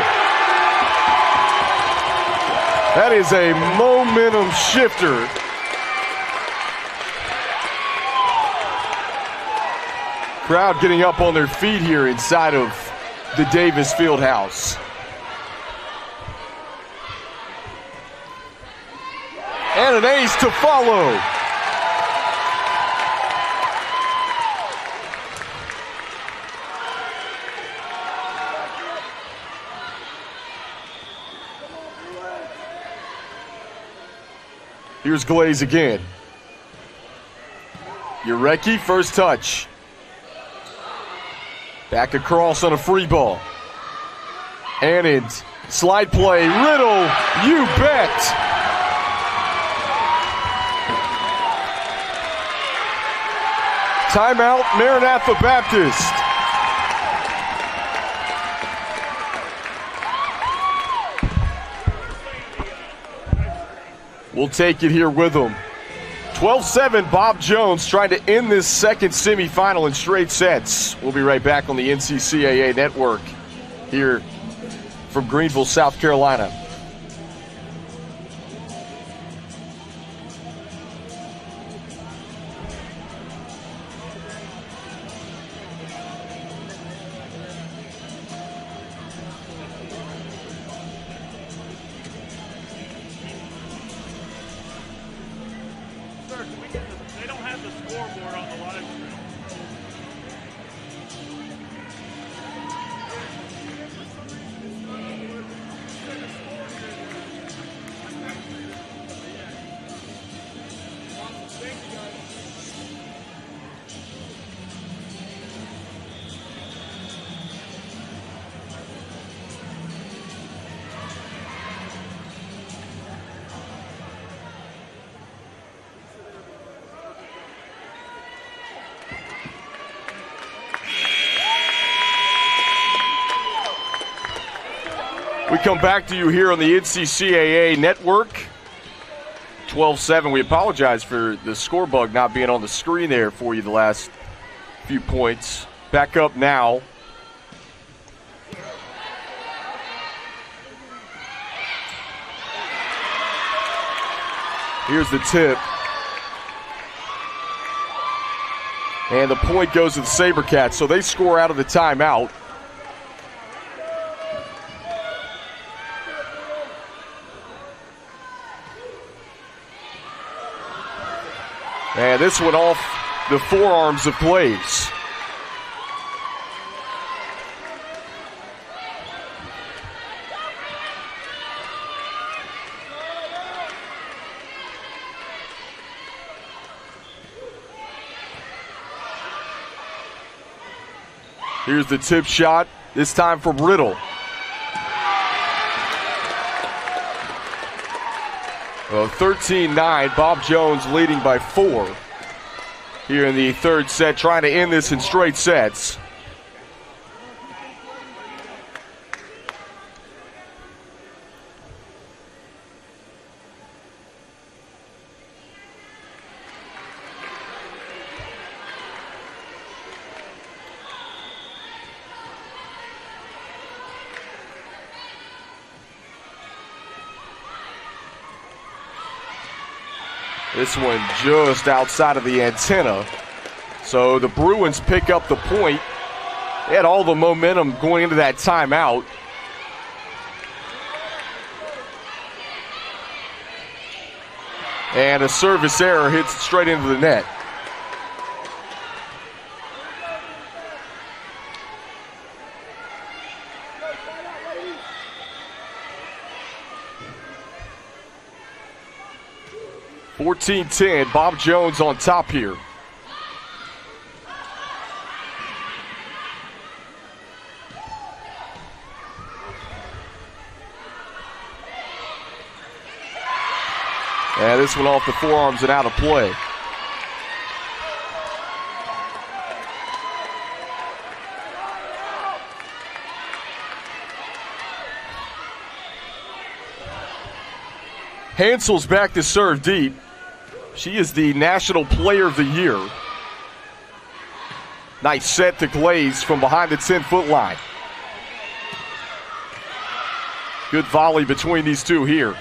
Speaker 2: That is a momentum shifter. Crowd getting up on their feet here inside of the Davis Fieldhouse. And an ace to follow. Here's Glaze again. Urecki, first touch. Back across on a free ball. And in slide play, Riddle, you bet. Timeout, Maranatha Baptist. We'll take it here with them. 12-7, Bob Jones trying to end this second semifinal in straight sets. We'll be right back on the NCCAA Network here from Greenville, South Carolina.
Speaker 4: They don't have the scoreboard on the live stream.
Speaker 2: We come back to you here on the NCCAA Network. 12-7. We apologize for the score bug not being on the screen there for you the last few points. Back up now. Here's the tip. And the point goes to the SaberCats, so they score out of the timeout. And this one off the forearms of Glaze. Here's the tip shot, this time from Riddle. 13-9, Bob Jones leading by 4 here in the third set, trying to end this in straight sets. This one just outside of the antenna. So the Bruins pick up the point. They had all the momentum going into that timeout. And a service error hits it straight into the net. (14-10), Bob Jones on top here. And this one off the forearms and out of play. Hansel's back to serve deep. She is the National Player of the Year. Nice set to Glaze from behind the 10-foot line. Good volley between these two here.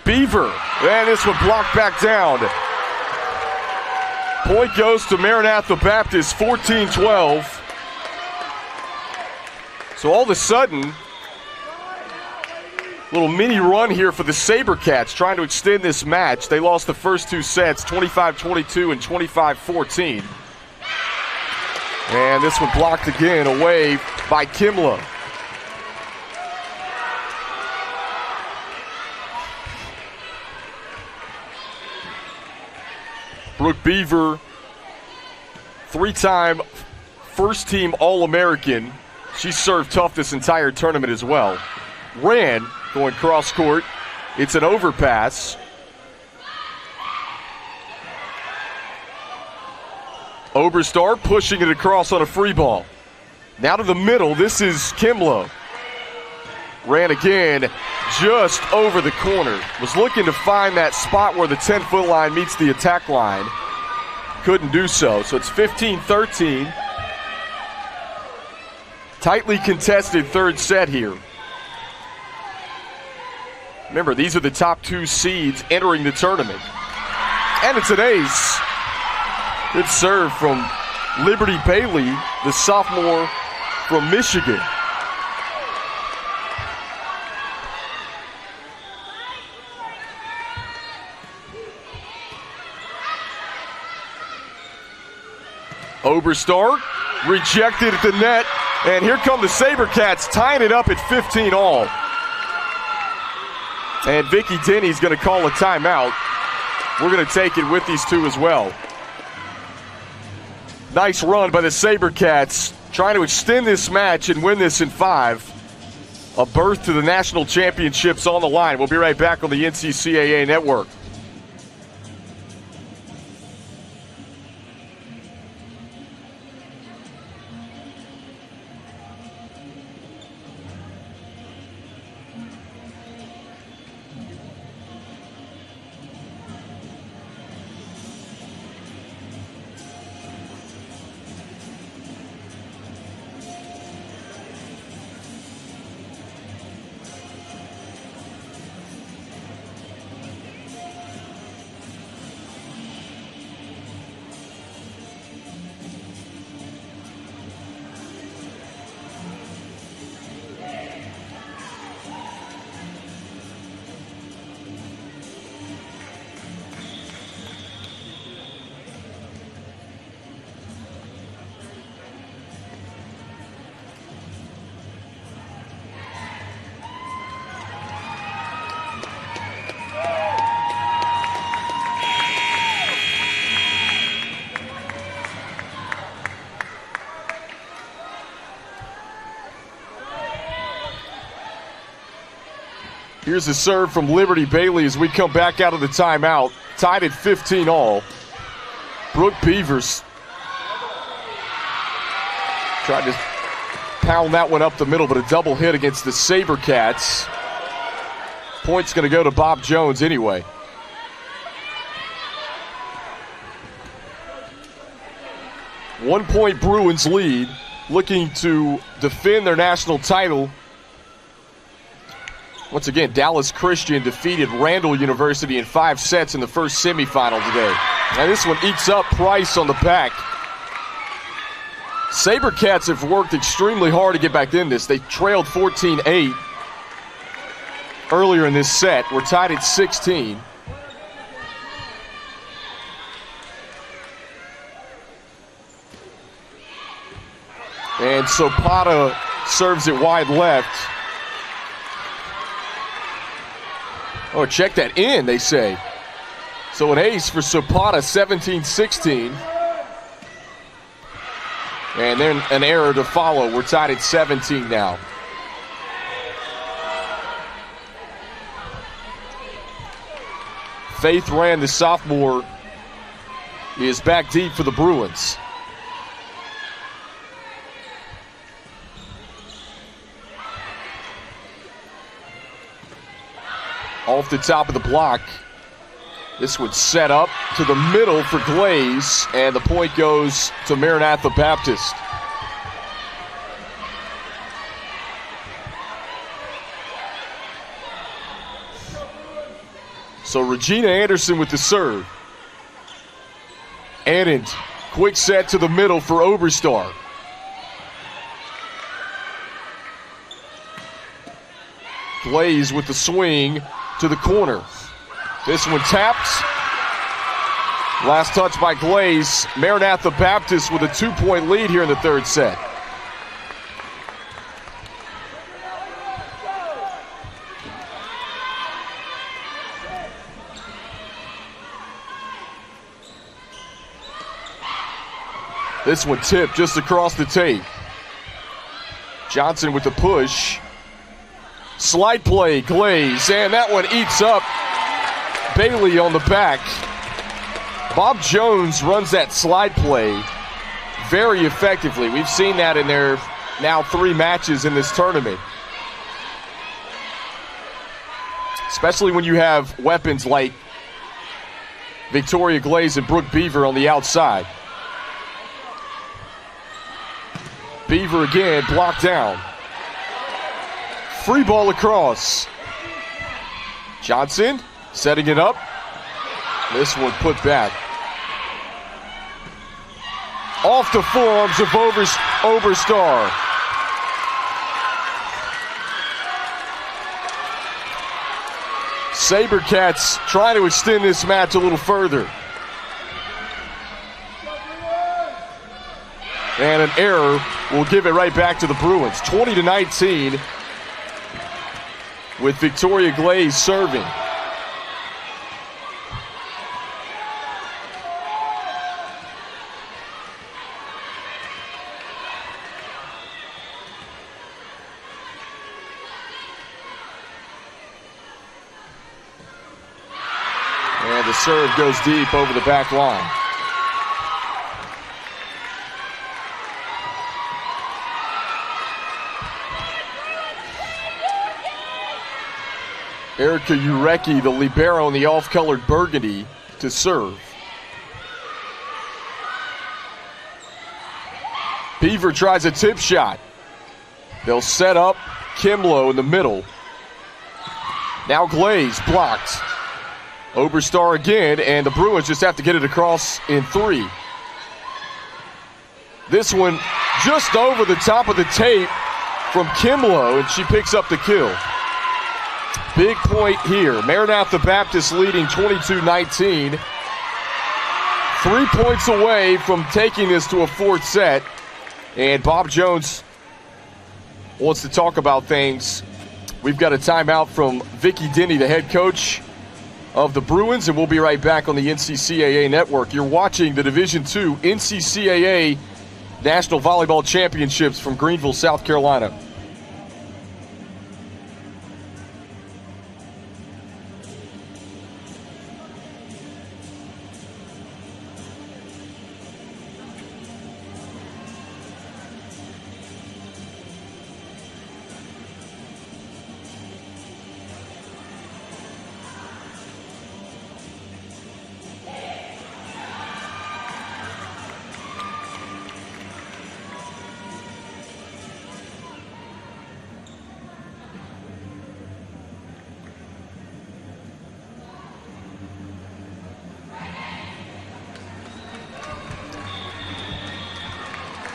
Speaker 2: Beaver, and this one blocked back down. Point goes to Maranatha Baptist, 14-12. So all of a sudden, little mini run here for the SaberCats, trying to extend this match. They lost the first two sets, 25-22 and 25-14. And this one blocked again, away by Kimla. Brooke Beaver, three-time first-team All-American. She served tough this entire tournament as well. Ran, going cross-court. It's an overpass. Oberstar pushing it across on a free ball. Now to the middle, this is Kimlo. Ran again, just over the corner. Was looking to find that spot where the 10-foot line meets the attack line. Couldn't do so. So it's 15-13. Tightly contested third set here. Remember, these are the top two seeds entering the tournament. And it's an ace. Good serve from Liberty Bailey, the sophomore from Michigan. Oberstar rejected at the net, and here come the SaberCats tying it up at 15 all. And Vicki Denny's going to call a timeout. We're going to take it with these two as well. Nice run by the SaberCats, trying to extend this match and win this in 5. A berth to the national championships on the line. We'll be right back on the NCCAA Network. Here's a serve from Liberty Bailey as we come back out of the timeout. Tied at 15 all. Brooke Beavers tried to pound that one up the middle, but a double hit against the SaberCats. Point's going to go to Bob Jones anyway. One-point Bruins lead, looking to defend their national title. Once again, Dallas Christian defeated Randall University in 5 sets in the first semifinal today. Now this one eats up Price on the back. SaberCats have worked extremely hard to get back in this. They trailed 14-8 earlier in this set. We're tied at 16. And Sopata serves it wide left. Oh, check that in, they say. So an ace for Sopata, 17-16. And then an error to follow. We're tied at 17 now. Faith Rand, the sophomore, is back deep for the Bruins. Off the top of the block This would set up to the middle for Glaze, and the point goes to Maranatha Baptist. So Regina Anderson with the serve. Anand, quick set to the middle for Oberstar. Glaze with the swing to the corner. This one tapped. Last touch by Glaze. Maranatha Baptist with a 2-point lead here in the third set. This one tipped just across the tape. Johnson with the push. Slide play, Glaze, and that one eats up Bailey on the back. Bob Jones runs that slide play very effectively. We've seen that in their now 3 matches in this tournament. Especially when you have weapons like Victoria Glaze and Brooke Beaver on the outside. Beaver again, blocked down. Free ball across. Johnson setting it up. This one put back. Off the forearms of Oberstar. Sabercats trying to extend this match a little further. And an error will give it right back to the Bruins. 20-19 with Victoria Glaze serving. And the serve goes deep over the back line. Erica Urecki, the libero in the off-colored burgundy, to serve. Beaver tries a tip shot. They'll set up Kimlow in the middle. Now Glaze blocked. Oberstar again, and the Bruins just have to get it across in 3. This one just over the top of the tape from Kimlow, and she picks up the kill. Big point here. Maranatha Baptist leading 22-19. 3 points away from taking this to a 4th set. And Bob Jones wants to talk about things. We've got a timeout from Vicki Denny, the head coach of the Bruins, and we'll be right back on the NCCAA network. You're watching the Division II NCCAA National Volleyball Championships from Greenville, South Carolina.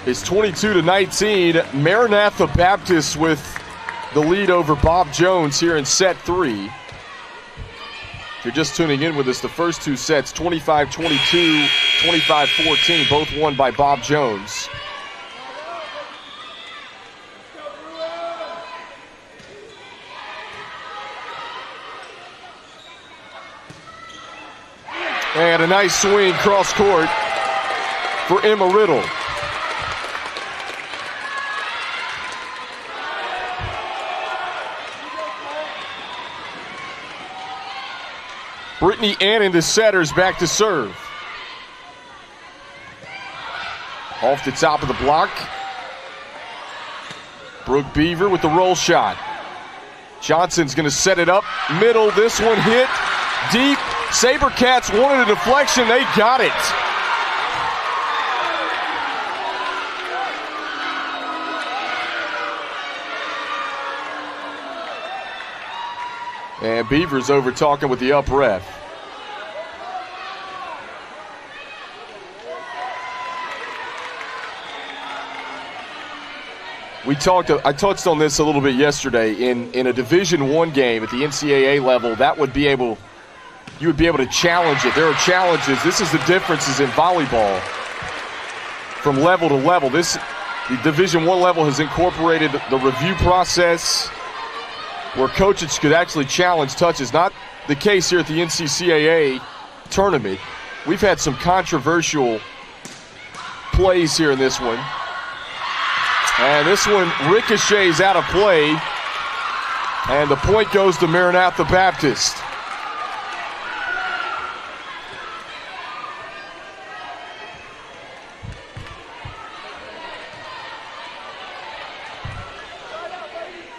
Speaker 2: It's 22-19. Maranatha Baptist with the lead over Bob Jones here in set 3. If you're just tuning in with us, the first 2 sets, 25-22, 25-14, both won by Bob Jones. And a nice swing cross court for Emma Riddle. Brittany Annan, the setters, back to serve. Off the top of the block. Brooke Beaver with the roll shot. Johnson's going to set it up. Middle, this one hit deep Sabercats wanted a deflection. They got it. And Beavers over talking with the up ref. I touched on this a little bit yesterday. In a Division I game at the NCAA level, you would be able to challenge it. There are challenges. This is the differences in volleyball from level to level. The Division I level has incorporated the review process where coaches could actually challenge touches. Not the case here at the NCCAA tournament. We've had some controversial plays here in this one. And this one ricochets out of play. And the point goes to Maranatha Baptist.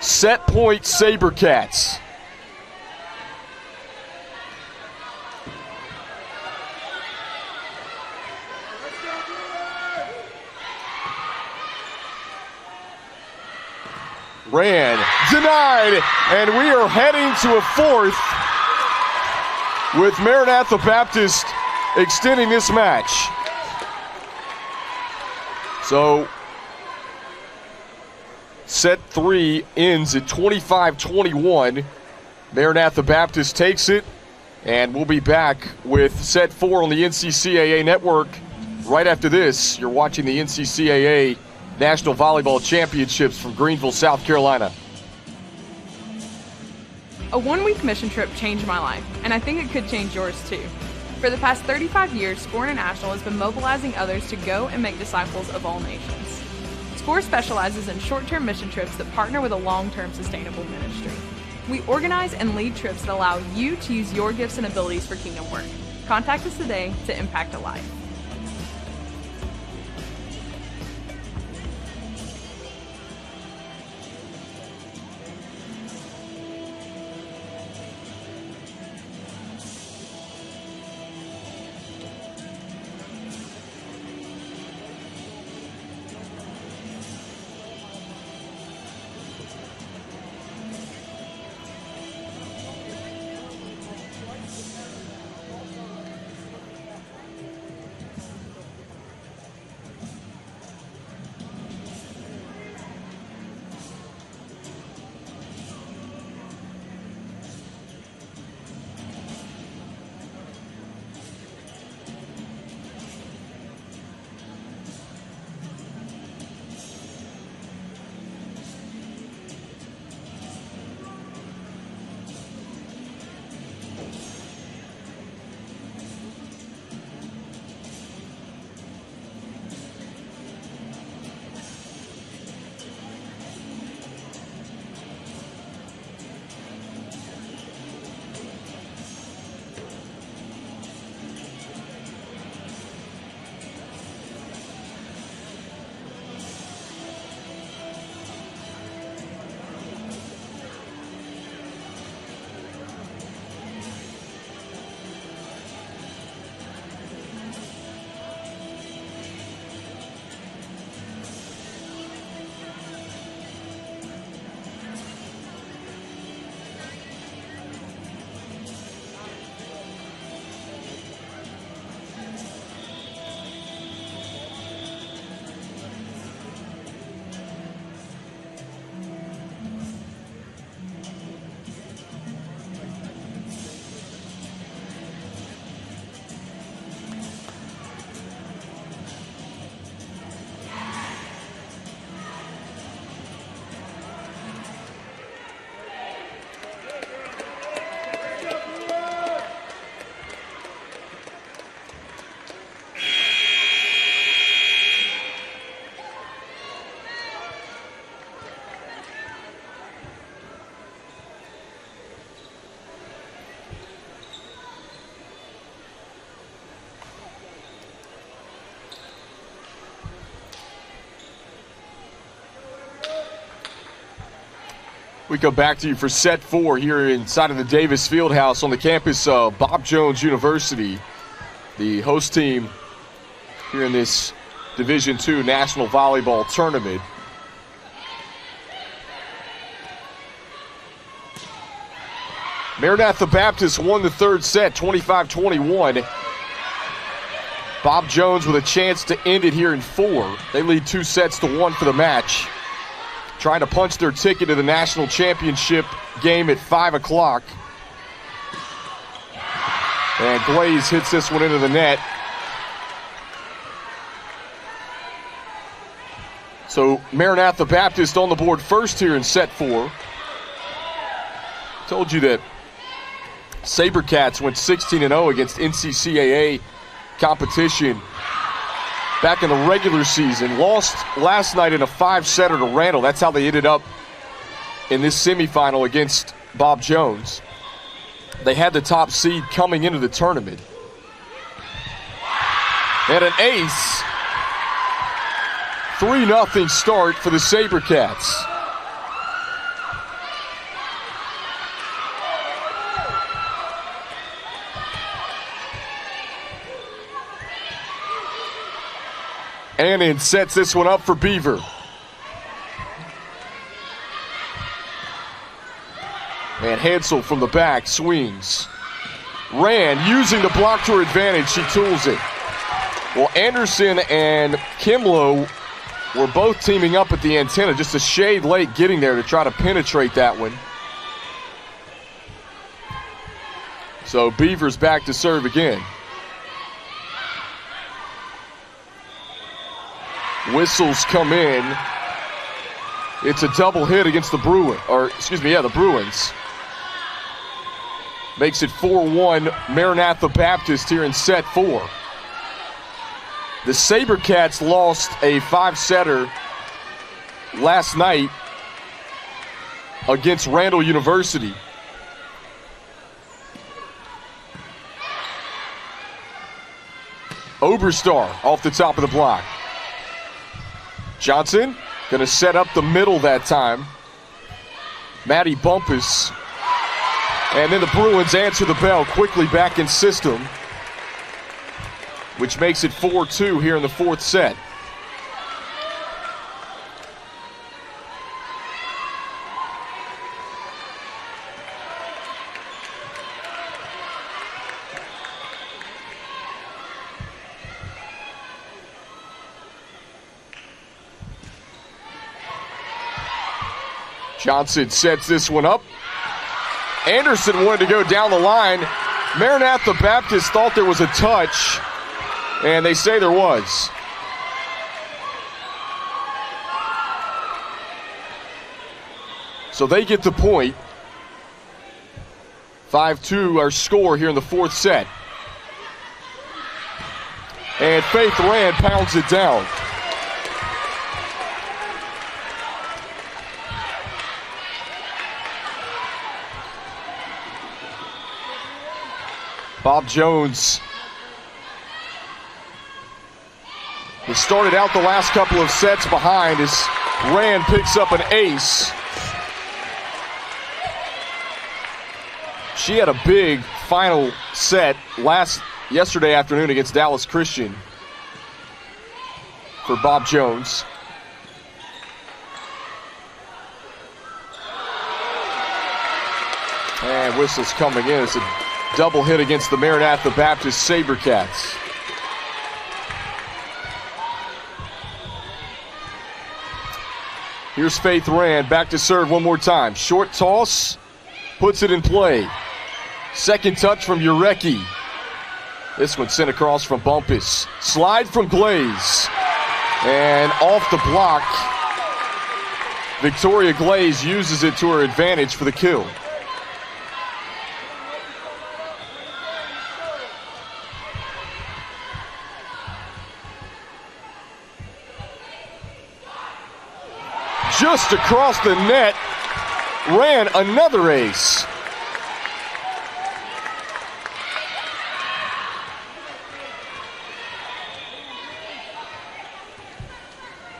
Speaker 2: Set point Sabercats. Ran, denied, and we are heading to a fourth with Maranatha Baptist extending this match. So, set 3 ends at 25-21. Maranatha Baptist takes it, and we'll be back with set 4 on the NCCAA network right after this. You're watching the NCCAA National Volleyball Championships from Greenville, South Carolina.
Speaker 3: A one-week mission trip changed my life, and I think it could change yours too. For the past 35 years, SCORE International has been mobilizing others to go and make disciples of all nations. SCORE specializes in short-term mission trips that partner with a long-term sustainable ministry. We organize and lead trips that allow you to use your gifts and abilities for kingdom work. Contact us today to impact a life.
Speaker 2: We come back to you for set 4 here inside of the Davis Fieldhouse on the campus of Bob Jones University, the host team here in this Division II National Volleyball Tournament. Maranatha Baptist won the third set, 25-21. Bob Jones with a chance to end it here in 4. They lead 2-1 for the match. Trying to punch their ticket to the national championship game at 5 o'clock. And Glaze hits this one into the net. So Maranatha Baptist on the board first here in set 4. Told you that SaberCats went 16-0 against NCCAA competition back in the regular season. Lost last night in a 5-setter to Randall. That's how they ended up in this semifinal against Bob Jones. They had the top seed coming into the tournament. And an ace. 3-0 start for the SaberCats. Annan sets this one up for Beaver. And Hansel from the back swings. Rand using the block to her advantage. She tools it. Well, Anderson and Kimlow were both teaming up at the antenna. Just a shade late getting there to try to penetrate that one. So Beaver's back to serve again. Whistles come in. It's a double hit against the the Bruins. Makes it 4-1 Maranatha Baptist here in set 4. The SaberCats lost a 5-setter last night against Randall University. Oberstar off the top of the block. Johnson going to set up the middle that time. Maddie Bumpus. And then the Bruins answer the bell quickly back in system, which makes it 4-2 here in the 4th set. Johnson sets this one up. Anderson wanted to go down the line. Maranatha Baptist thought there was a touch, and they say there was. So they get the point. 5-2 our score here in the 4th set. And Faith Rand pounds it down. Bob Jones has started out the last couple of sets behind as Rand picks up an ace. She had a big final set yesterday afternoon against Dallas Christian for Bob Jones. And whistles coming in. It's a double hit against the Maranatha Baptist SaberCats. Here's Faith Rand back to serve one more time. Short toss, puts it in play. Second touch from Urecki. This one sent across from Bumpus. Slide from Glaze. And off the block. Victoria Glaze uses it to her advantage for the kill. Just across the net, ran another ace.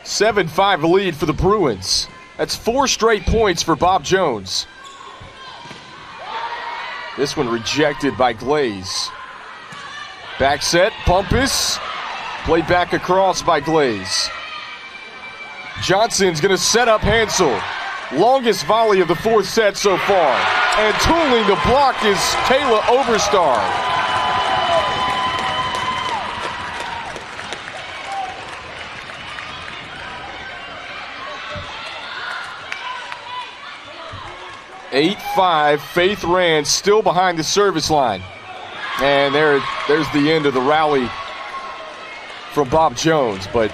Speaker 2: A 7-5 lead for the Bruins. That's 4 straight points for Bob Jones. This one rejected by Glaze. Back set, Bumpus. Played back across by Glaze. Johnson's going to set up Hansel. Longest volley of the 4th set so far. And tooling the block is Kayla Oberstar. (8-5), Faith Rand still behind the service line. And there's the end of the rally from Bob Jones. But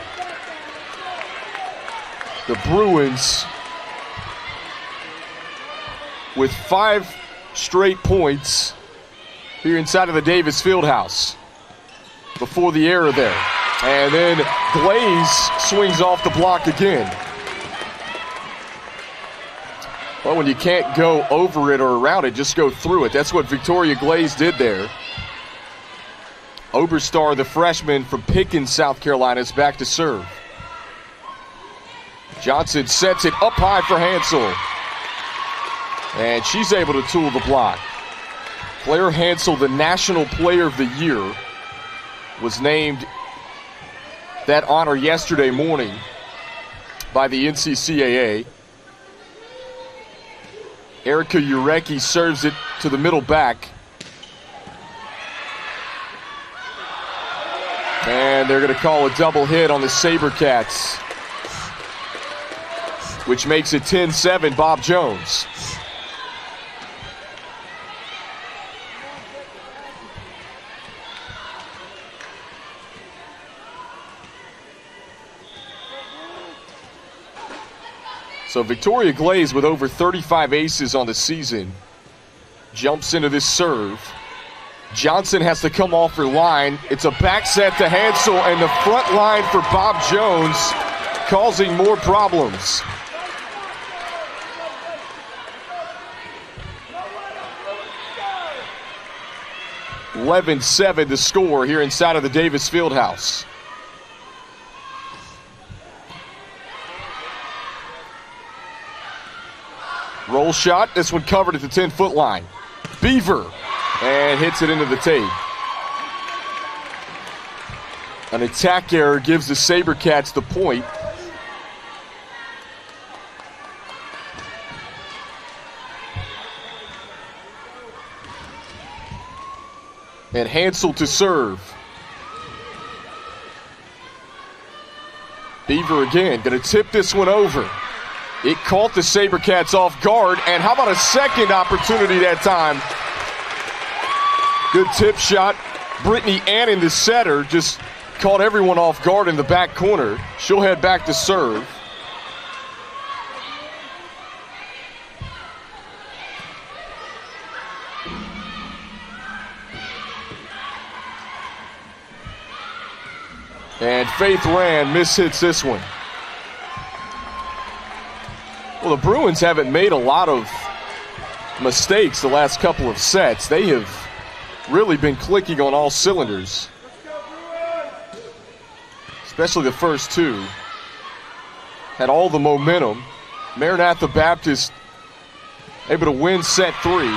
Speaker 2: the Bruins, with 5 straight points here inside of the Davis Fieldhouse before the error there. And then Glaze swings off the block again. Well, when you can't go over it or around it, just go through it. That's what Victoria Glaze did there. Oberstar, the freshman from Pickens, South Carolina, is back to serve. Johnson sets it up high for Hansel. And she's able to tool the block. Claire Hansel, the National Player of the Year, was named that honor yesterday morning by the NCCAA. Erica Urecki serves it to the middle back. And they're going to call a double hit on the SaberCats, which makes it 10-7 Bob Jones. So Victoria Glaze, with over 35 aces on the season, jumps into this serve. Johnson has to come off her line. It's a back set to Hansel, and the front line for Bob Jones, causing more problems. (11-7) the score here inside of the Davis Fieldhouse. Roll shot, this one covered at the 10-foot line. Beaver, and hits it into the tape. An attack error gives the SaberCats the point. And Hansel to serve. Beaver again, gonna tip this one over. It caught the SaberCats off guard, and how about a second opportunity that time? Good tip shot. Brittany Annan, the setter, just caught everyone off guard in the back corner. She'll head back to serve. And Faith Rand mishits this one. Well, the Bruins haven't made a lot of mistakes the last couple of sets. They have really been clicking on all cylinders, especially the first 2. Had all the momentum. Maranatha Baptist able to win set 3.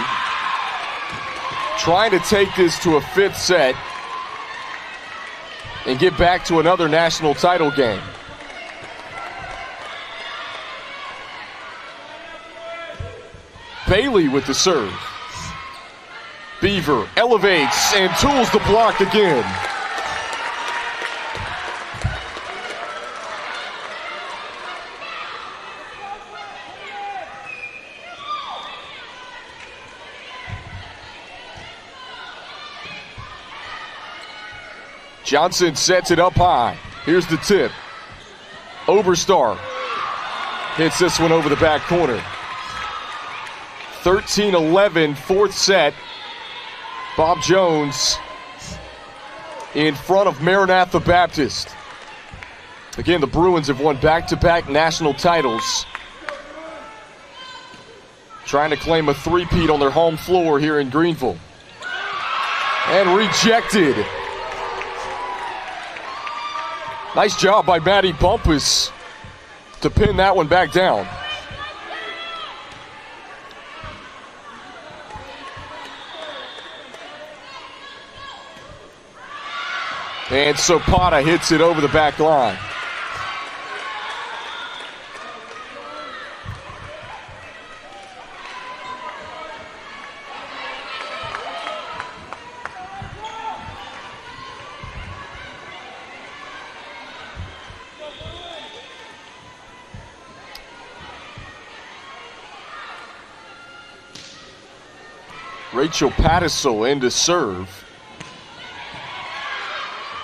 Speaker 2: Trying to take this to a 5th set and get back to another national title game. Bailey with the serve. Beaver elevates and tools the block again. Johnson sets it up high. Here's the tip. Oberstar hits this one over the back corner. 13-11, 4th set. Bob Jones in front of Maranatha Baptist. Again, the Bruins have won back-to-back national titles, trying to claim a three-peat on their home floor here in Greenville. And rejected. Nice job by Maddie Bumpus to pin that one back down. And Sopata hits it over the back line. Rachel Pattisel in to serve.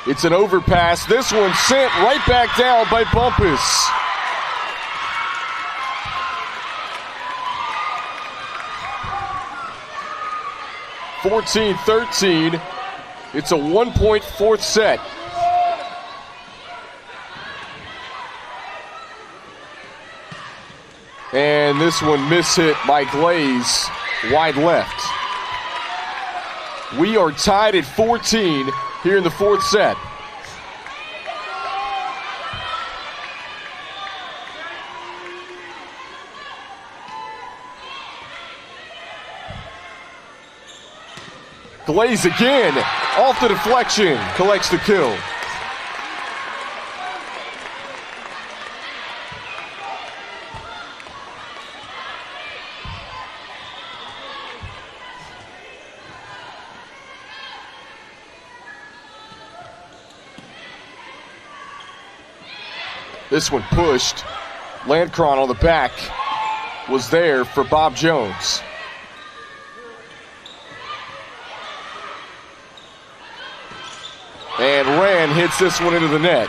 Speaker 2: It's an overpass. This one sent right back down by Bumpus. (14-13). It's a 1-point fourth set. And this one mishit by Glaze, wide left. We are tied at 14 here in the fourth set. Glaze again, off the deflection, collects the kill. This one pushed. Landcron on the back was there for Bob Jones. And Rand hits this one into the net.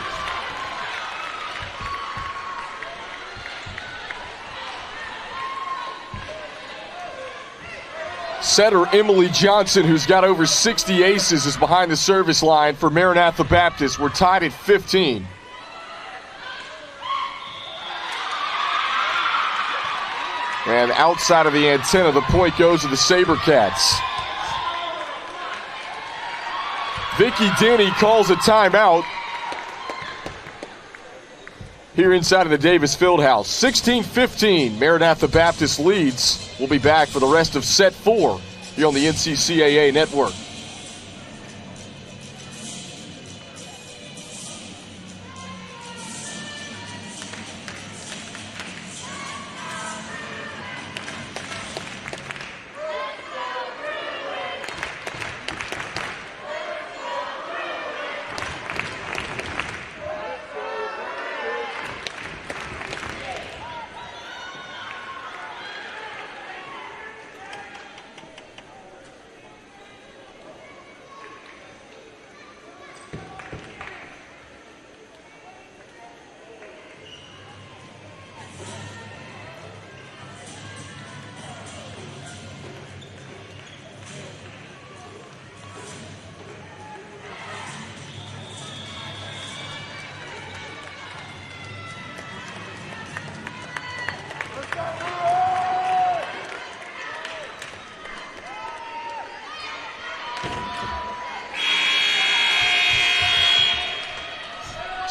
Speaker 2: Setter Emily Johnson, who's got over 60 aces, is behind the service line for Maranatha Baptist. We're tied at 15. And outside of the antenna, the point goes to the SaberCats. Vicky Denny calls a timeout here inside of the Davis Fieldhouse. 16-15, Maranatha Baptist leads. We'll be back for the rest of set 4 here on the NCCAA Network.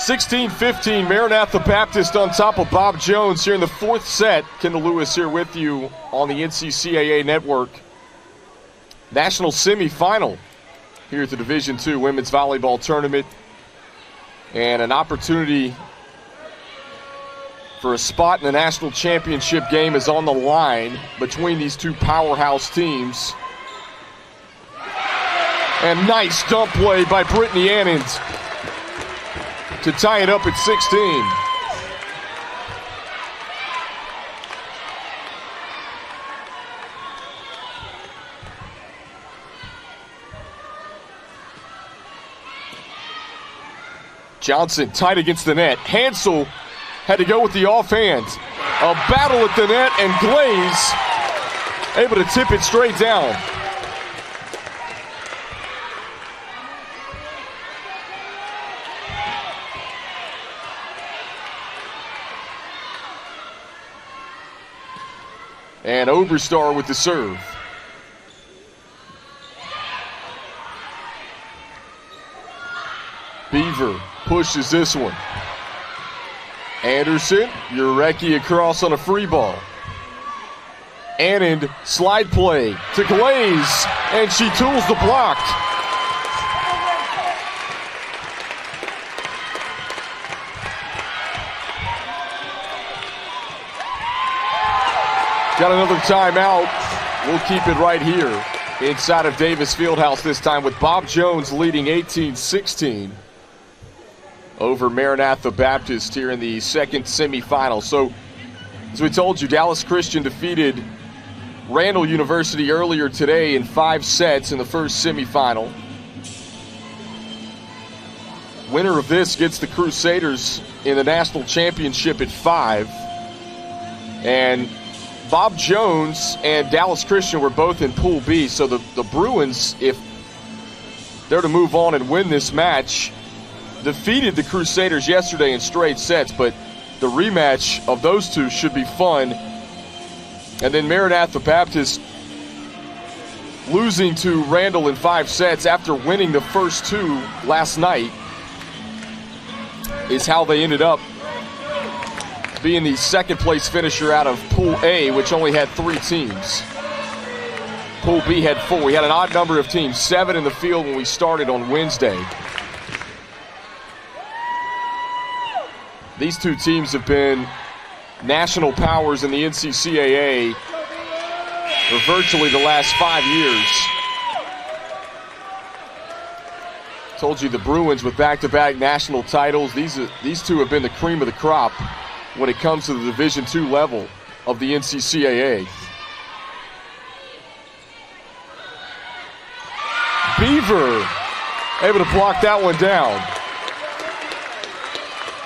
Speaker 2: (16-15), Maranatha Baptist on top of Bob Jones here in the fourth set. Kendall Lewis here with you on the NCCAA Network. National semifinal here at the Division II Women's Volleyball Tournament. And an opportunity for a spot in the national championship game is on the line between these two powerhouse teams. And nice dump play by Brittany Annand to tie it up at 16. Johnson tight against the net. Hansel had to go with the offhand. A battle at the net, and Glaze able to tip it straight down. And Oberstar with the serve. Beaver pushes this one. Anderson, Urecki across on a free ball. Annand, slide play to Glaze, and she tools the block. Got another timeout. We'll keep it right here inside of Davis Fieldhouse this time with Bob Jones leading 18-16 over Maranatha Baptist here in the second semifinal. So, as we told you, Dallas Christian defeated Randall University earlier today in 5 sets in the first semifinal. Winner of this gets the Crusaders in the national championship at 5. And Bob Jones and Dallas Christian were both in Pool B, so the Bruins, if they're to move on and win this match, defeated the Crusaders yesterday in straight sets, but the rematch of those two should be fun. And then Maranatha Baptist losing to Randall in 5 sets after winning the first 2 last night is how they ended up being the second place finisher out of Pool A, which only had 3 teams. Pool B had 4. We had an odd number of teams, 7 in the field when we started on Wednesday. These 2 teams have been national powers in the NCCAA for virtually the last 5 years. Told you the Bruins with back-to-back national titles. These 2 have been the cream of the crop when it comes to the Division II level of the NCCAA. Beaver able to block that one down.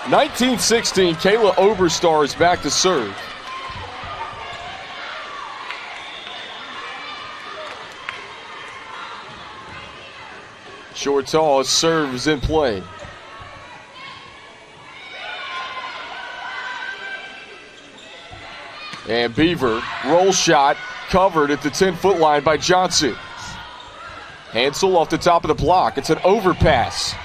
Speaker 2: 19-16, Kayla Oberstar is back to serve. Short toss, serve is in play. And Beaver, roll shot, covered at the 10-foot line by Johnson. Hansel off the top of the block. It's an overpass.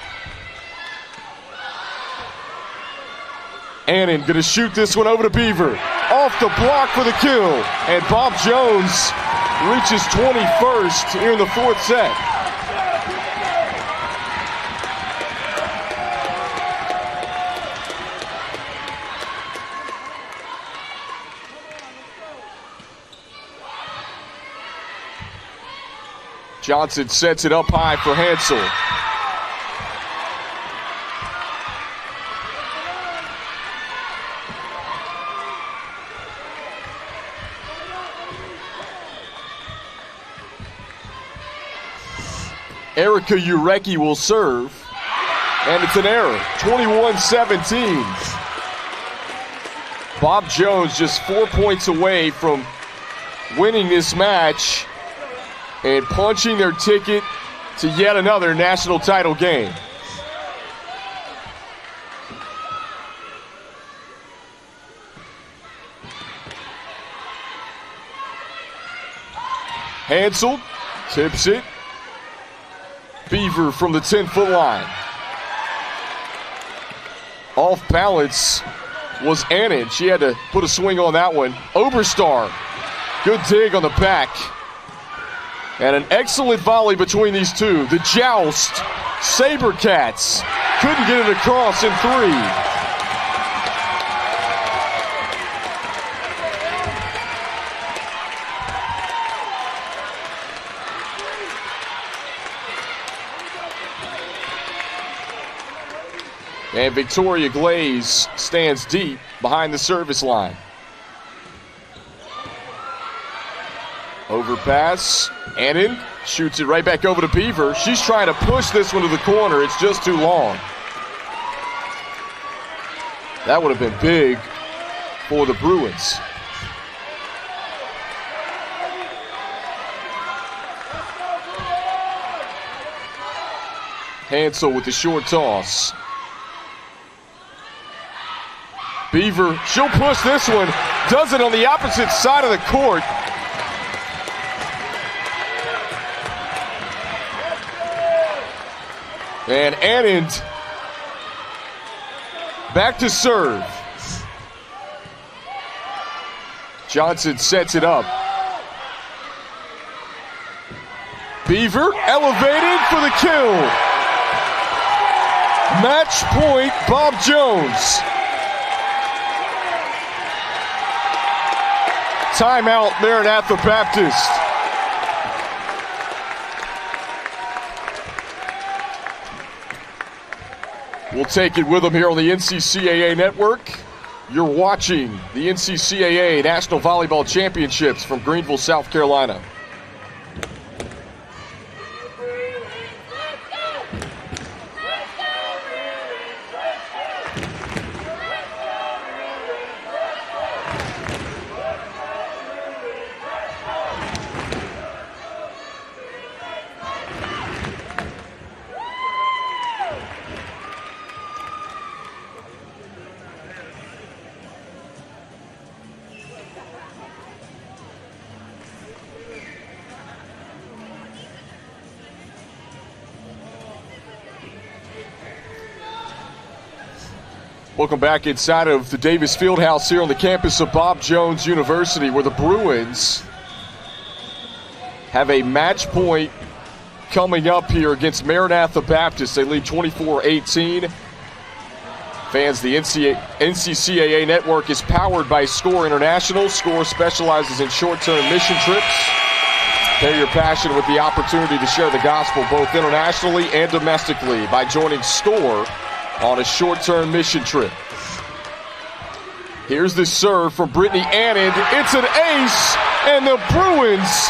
Speaker 2: Annan gonna shoot this one over to Beaver. Off the block for the kill. And Bob Jones reaches 21st here in the 4th set. Johnson sets it up high for Hansel. Erica Urecki will serve, and it's an error. 21-17. Bob Jones just 4 points away from winning this match and punching their ticket to yet another national title game. Hansel tips it. Beaver from the 10-foot line. Off balance was Annan. She had to put a swing on that one. Oberstar, good dig on the back. And an excellent volley between these 2. The joust, Sabercats couldn't get it across in 3. And Victoria Glaze stands deep behind the service line. Overpass. Annan shoots it right back over to Beaver. She's trying to push this one to the corner. It's just too long. That would have been big for the Bruins. Hansel with the short toss. Beaver, she'll push this one. Does it on the opposite side of the court. And Annan back to serve. Johnson sets it up. Beaver elevated for the kill. Match point, Bob Jones. Timeout, Maranatha Baptist. We'll take it with them here on the NCCAA Network. You're watching the NCCAA National Volleyball Championships from Greenville, South Carolina. Welcome back inside of the Davis Fieldhouse here on the campus of Bob Jones University, where the Bruins have a match point coming up here against Maranatha Baptist. They lead 24-18. Fans, the NCCAA Network is powered by SCORE International. SCORE specializes in short-term mission trips. Pair your passion with the opportunity to share the gospel both internationally and domestically by joining SCORE on a short-term mission trip. Here's the serve from Brittany Anand. It's an ace, and the Bruins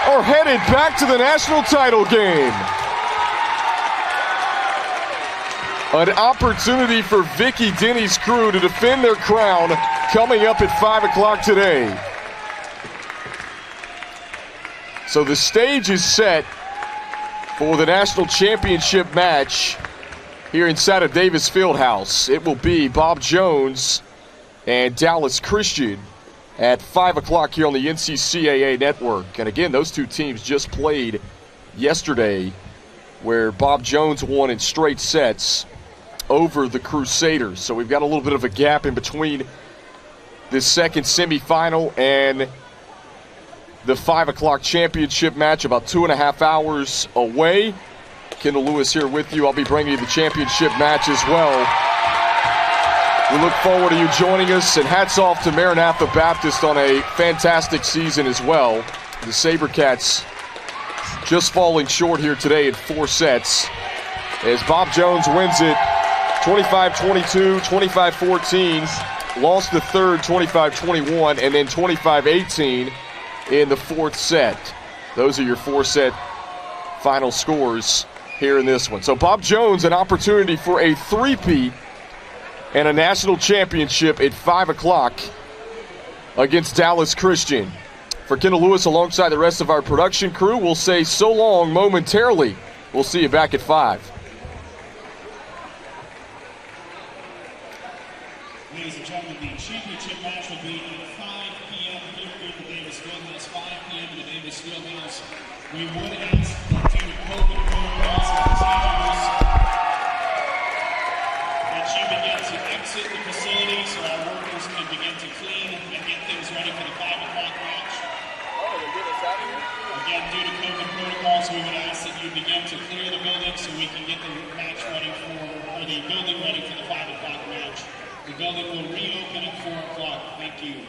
Speaker 2: are headed back to the national title game. An opportunity for Vicky Denny's crew to defend their crown coming up at 5 o'clock today. So the stage is set for the national championship match here inside of Davis Fieldhouse. It will be Bob Jones and Dallas Christian at 5 o'clock here on the NCCAA Network. And again, those two teams just played yesterday, where Bob Jones won in straight sets over the Crusaders. So we've got a little bit of a gap in between this second semifinal and the 5 o'clock championship match, about 2.5 hours away. Kendall Lewis here with you. I'll be bringing you the championship match as well. We look forward to you joining us, and hats off to Maranatha Baptist on a fantastic season as well. The SaberCats just falling short here today in 4 sets as Bob Jones wins it 25-22, 25-14, lost the third 25-21, and then 25-18 in the 4th set. Those are your 4-set final scores here in this one. So Bob Jones, an opportunity for a three-peat and a national championship at 5 o'clock against Dallas Christian. For Kendall Lewis, alongside the rest of our production crew, we'll say so long momentarily. We'll see you back at 5.
Speaker 5: Ladies and gentlemen, the championship match will be at 5 p.m. here in the Davis Fieldhouse. 5 p.m. in the Davis Fieldhouse. We would ask due to COVID protocols and procedures that you begin to exit the facility so our workers can begin to clean and get things ready for the 5 o'clock match. Again, due to COVID protocols, we would ask that you begin to clear the building so we can get the match ready or the building ready for the 5 o'clock match. The building will reopen at 4 o'clock. Thank you.